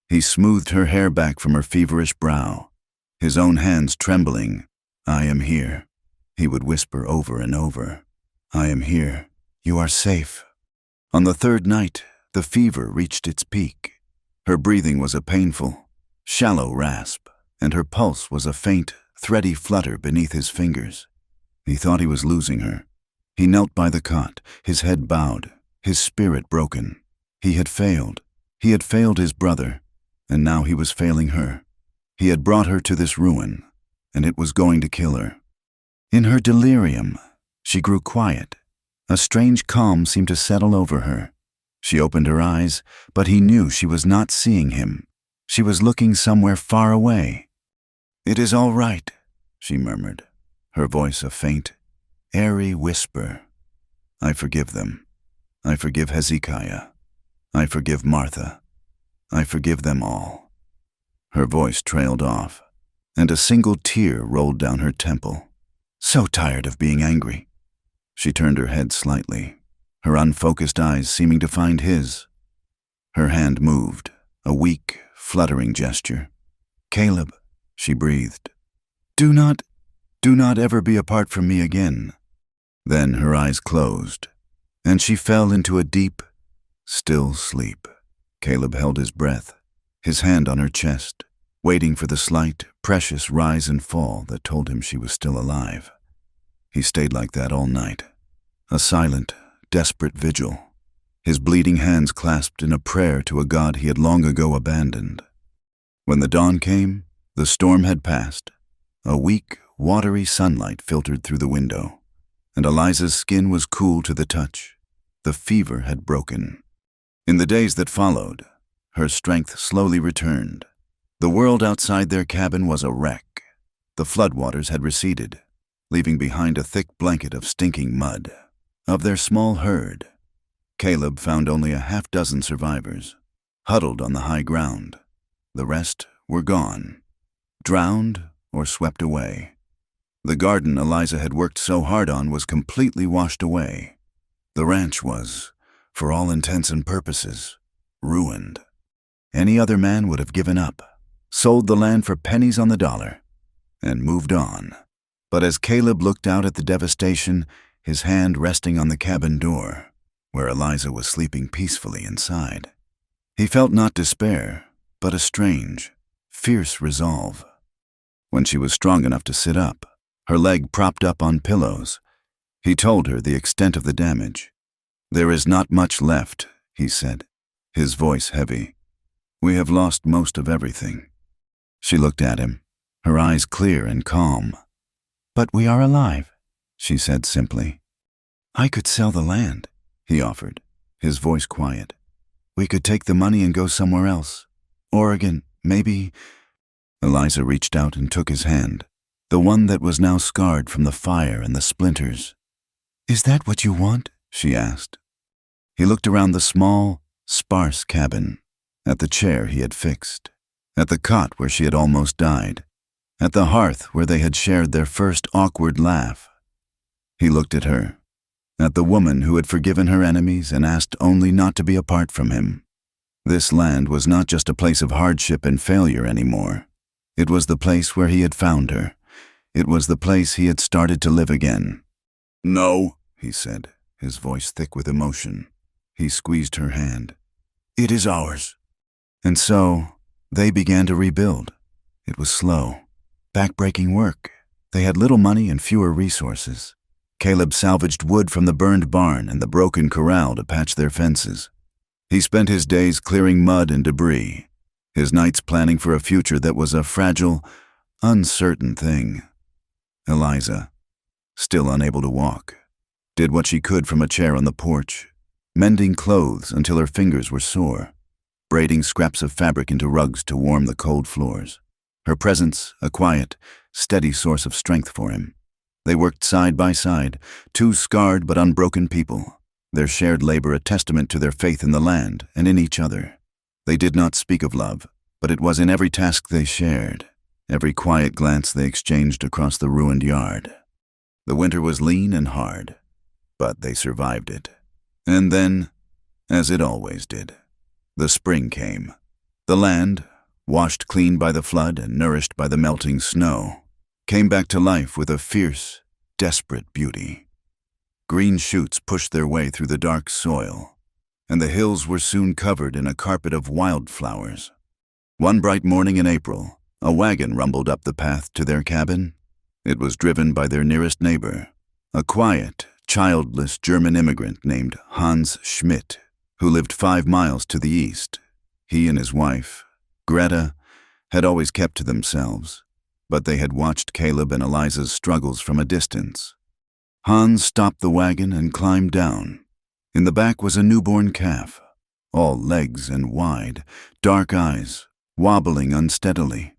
He smoothed her hair back from her feverish brow, his own hands trembling. "I am here," he would whisper over and over. "I am here. You are safe." On the 3rd night, the fever reached its peak. Her breathing was a painful, shallow rasp, and her pulse was a faint, thready flutter beneath his fingers. He thought he was losing her. He knelt by the cot, his head bowed, his spirit broken. He had failed. He had failed his brother, and now he was failing her. He had brought her to this ruin, and it was going to kill her. In her delirium, she grew quiet. A strange calm seemed to settle over her. She opened her eyes, but he knew she was not seeing him. She was looking somewhere far away. "It is all right," she murmured, her voice a faint, airy whisper. "I forgive them. I forgive Hezekiah. I forgive Martha. I forgive them all." Her voice trailed off, and a single tear rolled down her temple. So tired of being angry. She turned her head slightly, her unfocused eyes seeming to find his. Her hand moved, a weak, fluttering gesture. "Caleb," she breathed, do not ever be apart from me again." Then her eyes closed, and she fell into a deep, still sleep. Caleb held his breath, his hand on her chest, waiting for the slight, precious rise and fall that told him she was still alive. He stayed like that all night, a silent, desperate vigil, his bleeding hands clasped in a prayer to a God he had long ago abandoned. When the dawn came, the storm had passed. A weak, watery sunlight filtered through the window, and Eliza's skin was cool to the touch. The fever had broken. In the days that followed, her strength slowly returned. The world outside their cabin was a wreck. The floodwaters had receded, leaving behind a thick blanket of stinking mud. Of their small herd, Caleb found only a half-dozen survivors, huddled on the high ground. The rest were gone, drowned or swept away. The garden Eliza had worked so hard on was completely washed away. The ranch was, for all intents and purposes, ruined. Any other man would have given up, sold the land for pennies on the dollar, and moved on. But as Caleb looked out at the devastation, his hand resting on the cabin door, where Eliza was sleeping peacefully inside, he felt not despair, but a strange, fierce resolve. When she was strong enough to sit up, her leg propped up on pillows, he told her the extent of the damage. "There is not much left," he said, his voice heavy. "We have lost most of everything." She looked at him, her eyes clear and calm. "But we are alive," she said simply. "I could sell the land," he offered, his voice quiet. We could take the money and go somewhere else. Oregon, maybe. Eliza reached out and took his hand, the one that was now scarred from the fire and the splinters. Is that what you want? She asked. He looked around the small, sparse cabin, at the chair he had fixed, at the cot where she had almost died, at the hearth where they had shared their first awkward laugh. He looked at her, at the woman who had forgiven her enemies and asked only not to be apart from him. This land was not just a place of hardship and failure anymore. It was the place where he had found her. It was the place he had started to live again. No, he said, his voice thick with emotion. He squeezed her hand. It is ours. And so, they began to rebuild. It was slow, back-breaking work. They had little money and fewer resources. Caleb salvaged wood from the burned barn and the broken corral to patch their fences. He spent his days clearing mud and debris, his nights planning for a future that was a fragile, uncertain thing. Eliza, still unable to walk, did what she could from a chair on the porch, mending clothes until her fingers were sore, braiding scraps of fabric into rugs to warm the cold floors. Her presence, a quiet, steady source of strength for him. They worked side by side, two scarred but unbroken people, their shared labor a testament to their faith in the land and in each other. They did not speak of love, but it was in every task they shared, every quiet glance they exchanged across the ruined yard. The winter was lean and hard, but they survived it. And then, as it always did, the spring came. The land, washed clean by the flood and nourished by the melting snow, came back to life with a fierce, desperate beauty. Green shoots pushed their way through the dark soil, and the hills were soon covered in a carpet of wildflowers. One bright morning in April, a wagon rumbled up the path to their cabin. It was driven by their nearest neighbor, a quiet, childless German immigrant named Hans Schmidt, who lived 5 miles to the east. He and his wife, Greta, had always kept to themselves, but they had watched Caleb and Eliza's struggles from a distance. Hans stopped the wagon and climbed down. In the back was a newborn calf, all legs and wide, dark eyes, wobbling unsteadily.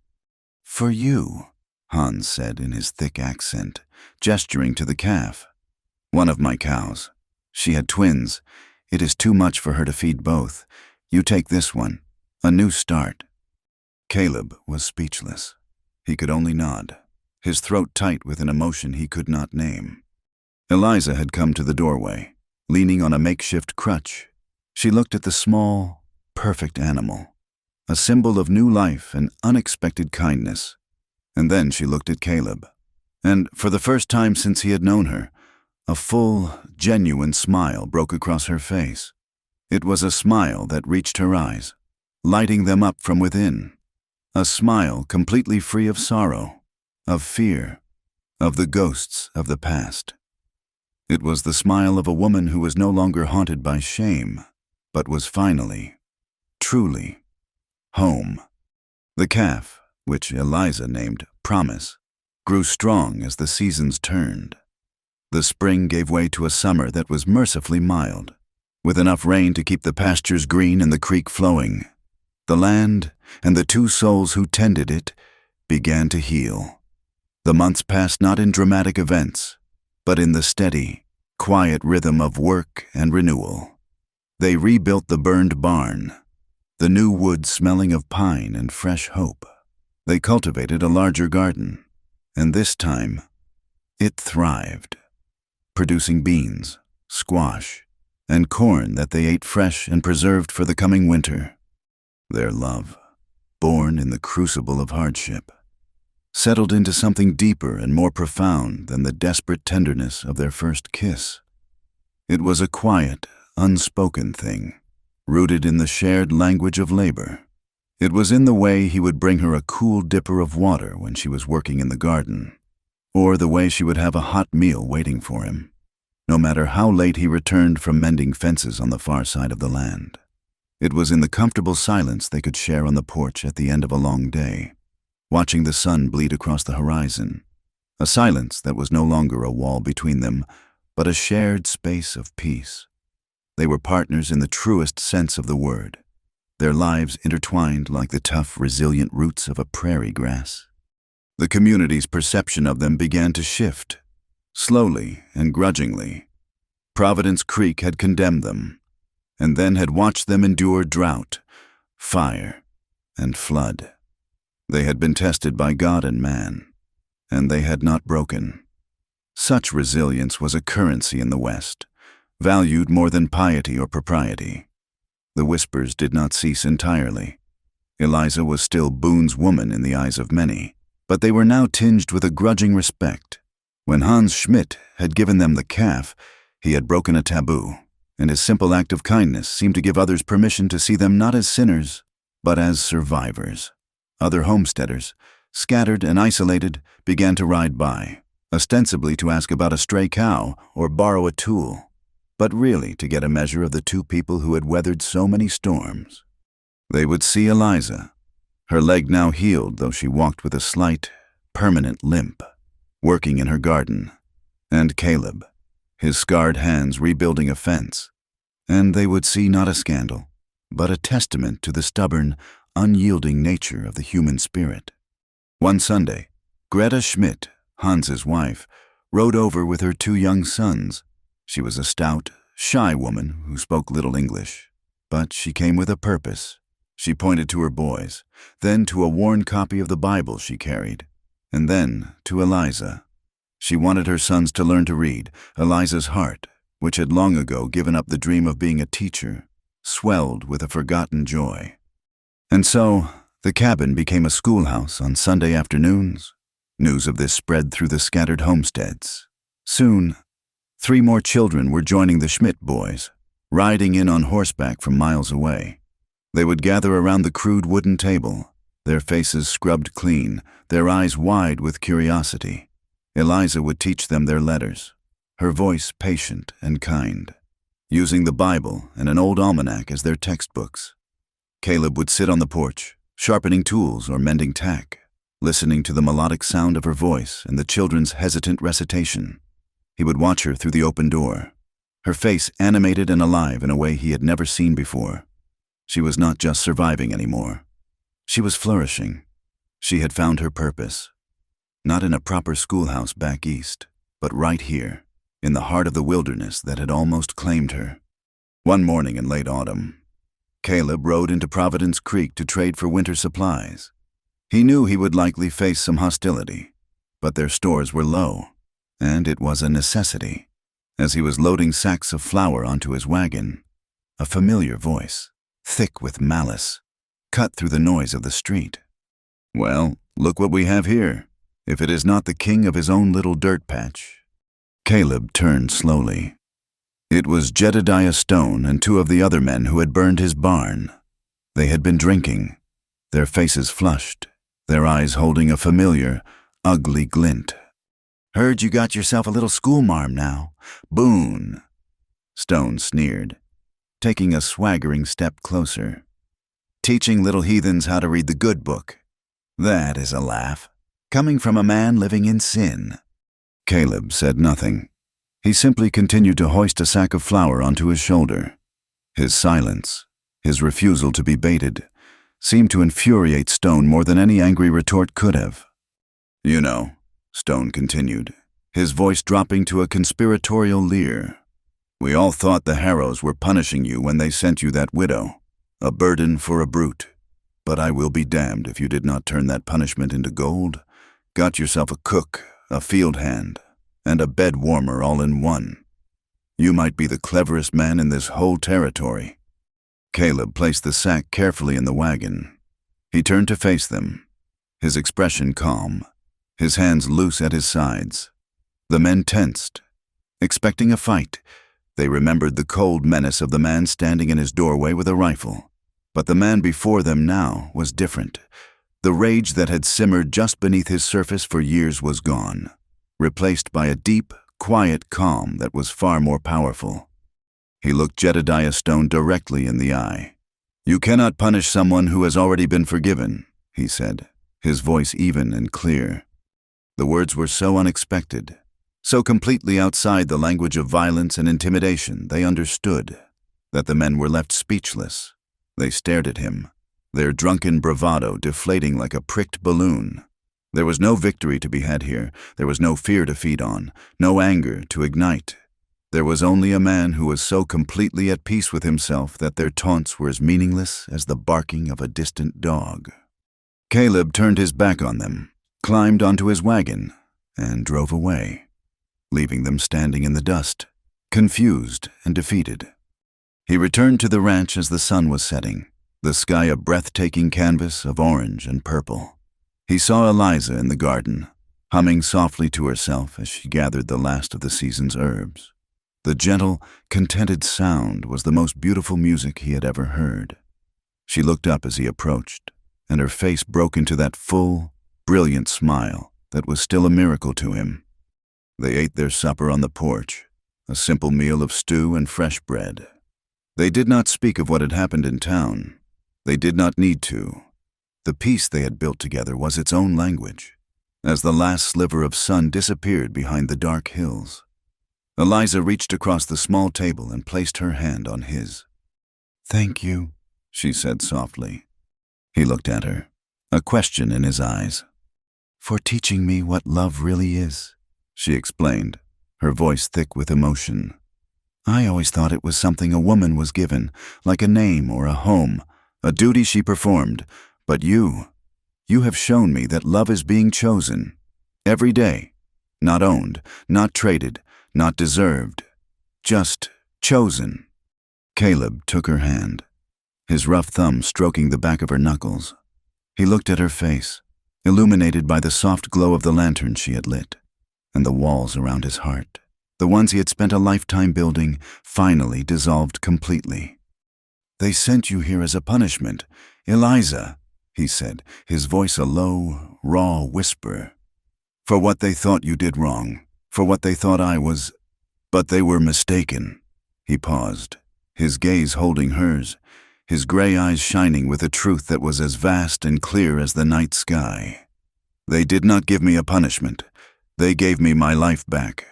For you, Hans said in his thick accent, gesturing to the calf. One of my cows. She had twins. It is too much for her to feed both. You take this one. A new start. Caleb was speechless. He could only nod, his throat tight with an emotion he could not name. Eliza had come to the doorway, leaning on a makeshift crutch. She looked at the small, perfect animal, a symbol of new life and unexpected kindness. And then she looked at Caleb, and for the first time since he had known her, a full, genuine smile broke across her face. It was a smile that reached her eyes, lighting them up from within. A smile completely free of sorrow, of fear, of the ghosts of the past. It was the smile of a woman who was no longer haunted by shame, but was finally, truly, home. The calf, which Eliza named Promise, grew strong as the seasons turned. The spring gave way to a summer that was mercifully mild, with enough rain to keep the pastures green and the creek flowing. The land and the 2 souls who tended it began to heal. The months passed not in dramatic events, but in the steady, quiet rhythm of work and renewal. They rebuilt the burned barn, the new wood smelling of pine and fresh hope. They cultivated a larger garden, and this time, it thrived, producing beans, squash, and corn that they ate fresh and preserved for the coming winter. Their love, born in the crucible of hardship, settled into something deeper and more profound than the desperate tenderness of their first kiss. It was a quiet, unspoken thing, rooted in the shared language of labor. It was in the way he would bring her a cool dipper of water when she was working in the garden, or the way she would have a hot meal waiting for him, no matter how late he returned from mending fences on the far side of the land. It was in the comfortable silence they could share on the porch at the end of a long day, watching the sun bleed across the horizon, a silence that was no longer a wall between them, but a shared space of peace. They were partners in the truest sense of the word, their lives intertwined like the tough, resilient roots of a prairie grass. The community's perception of them began to shift, slowly and grudgingly. Providence Creek had condemned them, and then had watched them endure drought, fire, and flood. They had been tested by God and man, and they had not broken. Such resilience was a currency in the West, valued more than piety or propriety. The whispers did not cease entirely. Eliza was still Boone's woman in the eyes of many, but they were now tinged with a grudging respect. When Hans Schmidt had given them the calf, he had broken a taboo, and his simple act of kindness seemed to give others permission to see them not as sinners, but as survivors. Other homesteaders, scattered and isolated, began to ride by, ostensibly to ask about a stray cow or borrow a tool, but really to get a measure of the two people who had weathered so many storms. They would see Eliza, her leg now healed though she walked with a slight, permanent limp, working in her garden, and Caleb, his scarred hands rebuilding a fence, and they would see not a scandal, but a testament to the stubborn, unyielding nature of the human spirit. One Sunday, Greta Schmidt, Hans's wife, rode over with her two young sons. She was a stout, shy woman who spoke little English, but she came with a purpose. She pointed to her boys, then to a worn copy of the Bible she carried, and then to Eliza. She wanted her sons to learn to read. Eliza's heart, which had long ago given up the dream of being a teacher, swelled with a forgotten joy. And so, the cabin became a schoolhouse on Sunday afternoons. News of this spread through the scattered homesteads. Soon, 3 more children were joining the Schmidt boys, riding in on horseback from miles away. They would gather around the crude wooden table, their faces scrubbed clean, their eyes wide with curiosity. Eliza would teach them their letters, her voice patient and kind, using the Bible and an old almanac as their textbooks. Caleb would sit on the porch, sharpening tools or mending tack, listening to the melodic sound of her voice and the children's hesitant recitation. He would watch her through the open door, her face animated and alive in a way he had never seen before. She was not just surviving anymore. She was flourishing. She had found her purpose. Not in a proper schoolhouse back east, but right here, in the heart of the wilderness that had almost claimed her. One morning in late autumn, Caleb rode into Providence Creek to trade for winter supplies. He knew he would likely face some hostility, but their stores were low, and it was a necessity. As he was loading sacks of flour onto his wagon, a familiar voice, thick with malice, cut through the noise of the street. "Well, look what we have here, if it is not the king of his own little dirt patch." Caleb turned slowly. It was Jedediah Stone and 2 of the other men who had burned his barn. They had been drinking, their faces flushed, their eyes holding a familiar, ugly glint. "Heard you got yourself a little schoolmarm now, Boone," Stone sneered, taking a swaggering step closer. "Teaching little heathens how to read the good book. That is a laugh, coming from a man living in sin." Caleb said nothing. He simply continued to hoist a sack of flour onto his shoulder. His silence, his refusal to be baited, seemed to infuriate Stone more than any angry retort could have. "You know," Stone continued, his voice dropping to a conspiratorial leer, "we all thought the Harrows were punishing you when they sent you that widow, a burden for a brute. But I will be damned if you did not turn that punishment into gold, got yourself a cook, a field hand, and a bed warmer all in one. You might be the cleverest man in this whole territory." Caleb placed the sack carefully in the wagon. He turned to face them, his expression calm, his hands loose at his sides. The men tensed, expecting a fight. They remembered the cold menace of the man standing in his doorway with a rifle. But the man before them now was different. The rage that had simmered just beneath his surface for years was gone, replaced by a deep, quiet calm that was far more powerful. He looked Jedediah Stone directly in the eye. "You cannot punish someone who has already been forgiven," he said, his voice even and clear. The words were so unexpected, so completely outside the language of violence and intimidation they understood. that the men were left speechless. They stared at him, their drunken bravado deflating like a pricked balloon. There was no victory to be had here. There was no fear to feed on, no anger to ignite. There was only a man who was so completely at peace with himself that their taunts were as meaningless as the barking of a distant dog. Caleb turned his back on them, climbed onto his wagon, and drove away, leaving them standing in the dust, confused and defeated. He returned to the ranch as the sun was setting, the sky a breathtaking canvas of orange and purple. He saw Eliza in the garden, humming softly to herself as she gathered the last of the season's herbs. The gentle, contented sound was the most beautiful music he had ever heard. She looked up as he approached, and her face broke into that full, brilliant smile that was still a miracle to him. They ate their supper on the porch, a simple meal of stew and fresh bread. They did not speak of what had happened in town. They did not need to. The peace they had built together was its own language, as the last sliver of sun disappeared behind the dark hills. Eliza reached across the small table and placed her hand on his. "Thank you," she said softly. He looked at her, a question in his eyes. "For teaching me what love really is," she explained, her voice thick with emotion. "I always thought it was something a woman was given, like a name or a home, a duty she performed. But you have shown me that love is being chosen, every day, not owned, not traded, not deserved, just chosen." Caleb took her hand, his rough thumb stroking the back of her knuckles. He looked at her face, illuminated by the soft glow of the lantern she had lit, and the walls around his heart, the ones he had spent a lifetime building, finally dissolved completely. "They sent you here as a punishment, Eliza," he said, his voice a low, raw whisper. "For what they thought you did wrong, for what they thought I was. But they were mistaken." He paused, his gaze holding hers, his gray eyes shining with a truth that was as vast and clear as the night sky. "They did not give me a punishment. They gave me my life back."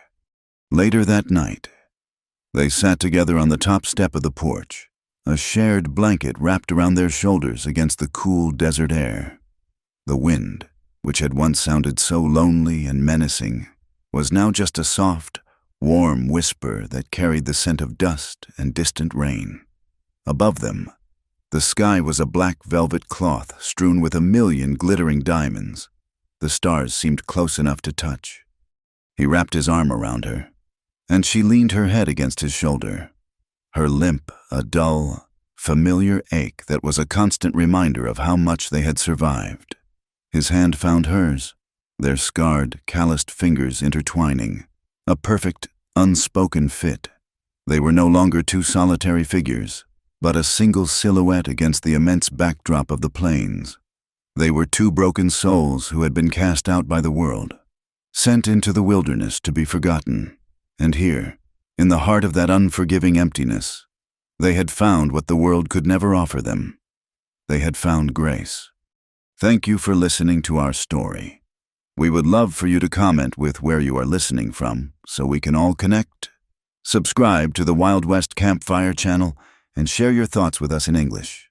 Later that night, they sat together on the top step of the porch, a shared blanket wrapped around their shoulders against the cool desert air. The wind, which had once sounded so lonely and menacing, was now just a soft, warm whisper that carried the scent of dust and distant rain. Above them, the sky was a black velvet cloth strewn with a million glittering diamonds. The stars seemed close enough to touch. He wrapped his arm around her, and she leaned her head against his shoulder, her limp a dull, familiar ache that was a constant reminder of how much they had survived. His hand found hers, their scarred, calloused fingers intertwining, a perfect, unspoken fit. They were no longer two solitary figures, but a single silhouette against the immense backdrop of the plains. They were two broken souls who had been cast out by the world, sent into the wilderness to be forgotten. And here, in the heart of that unforgiving emptiness, they had found what the world could never offer them. They had found grace. Thank you for listening to our story. We would love for you to comment with where you are listening from so we can all connect. Subscribe to the Wild West Campfire channel and share your thoughts with us in English.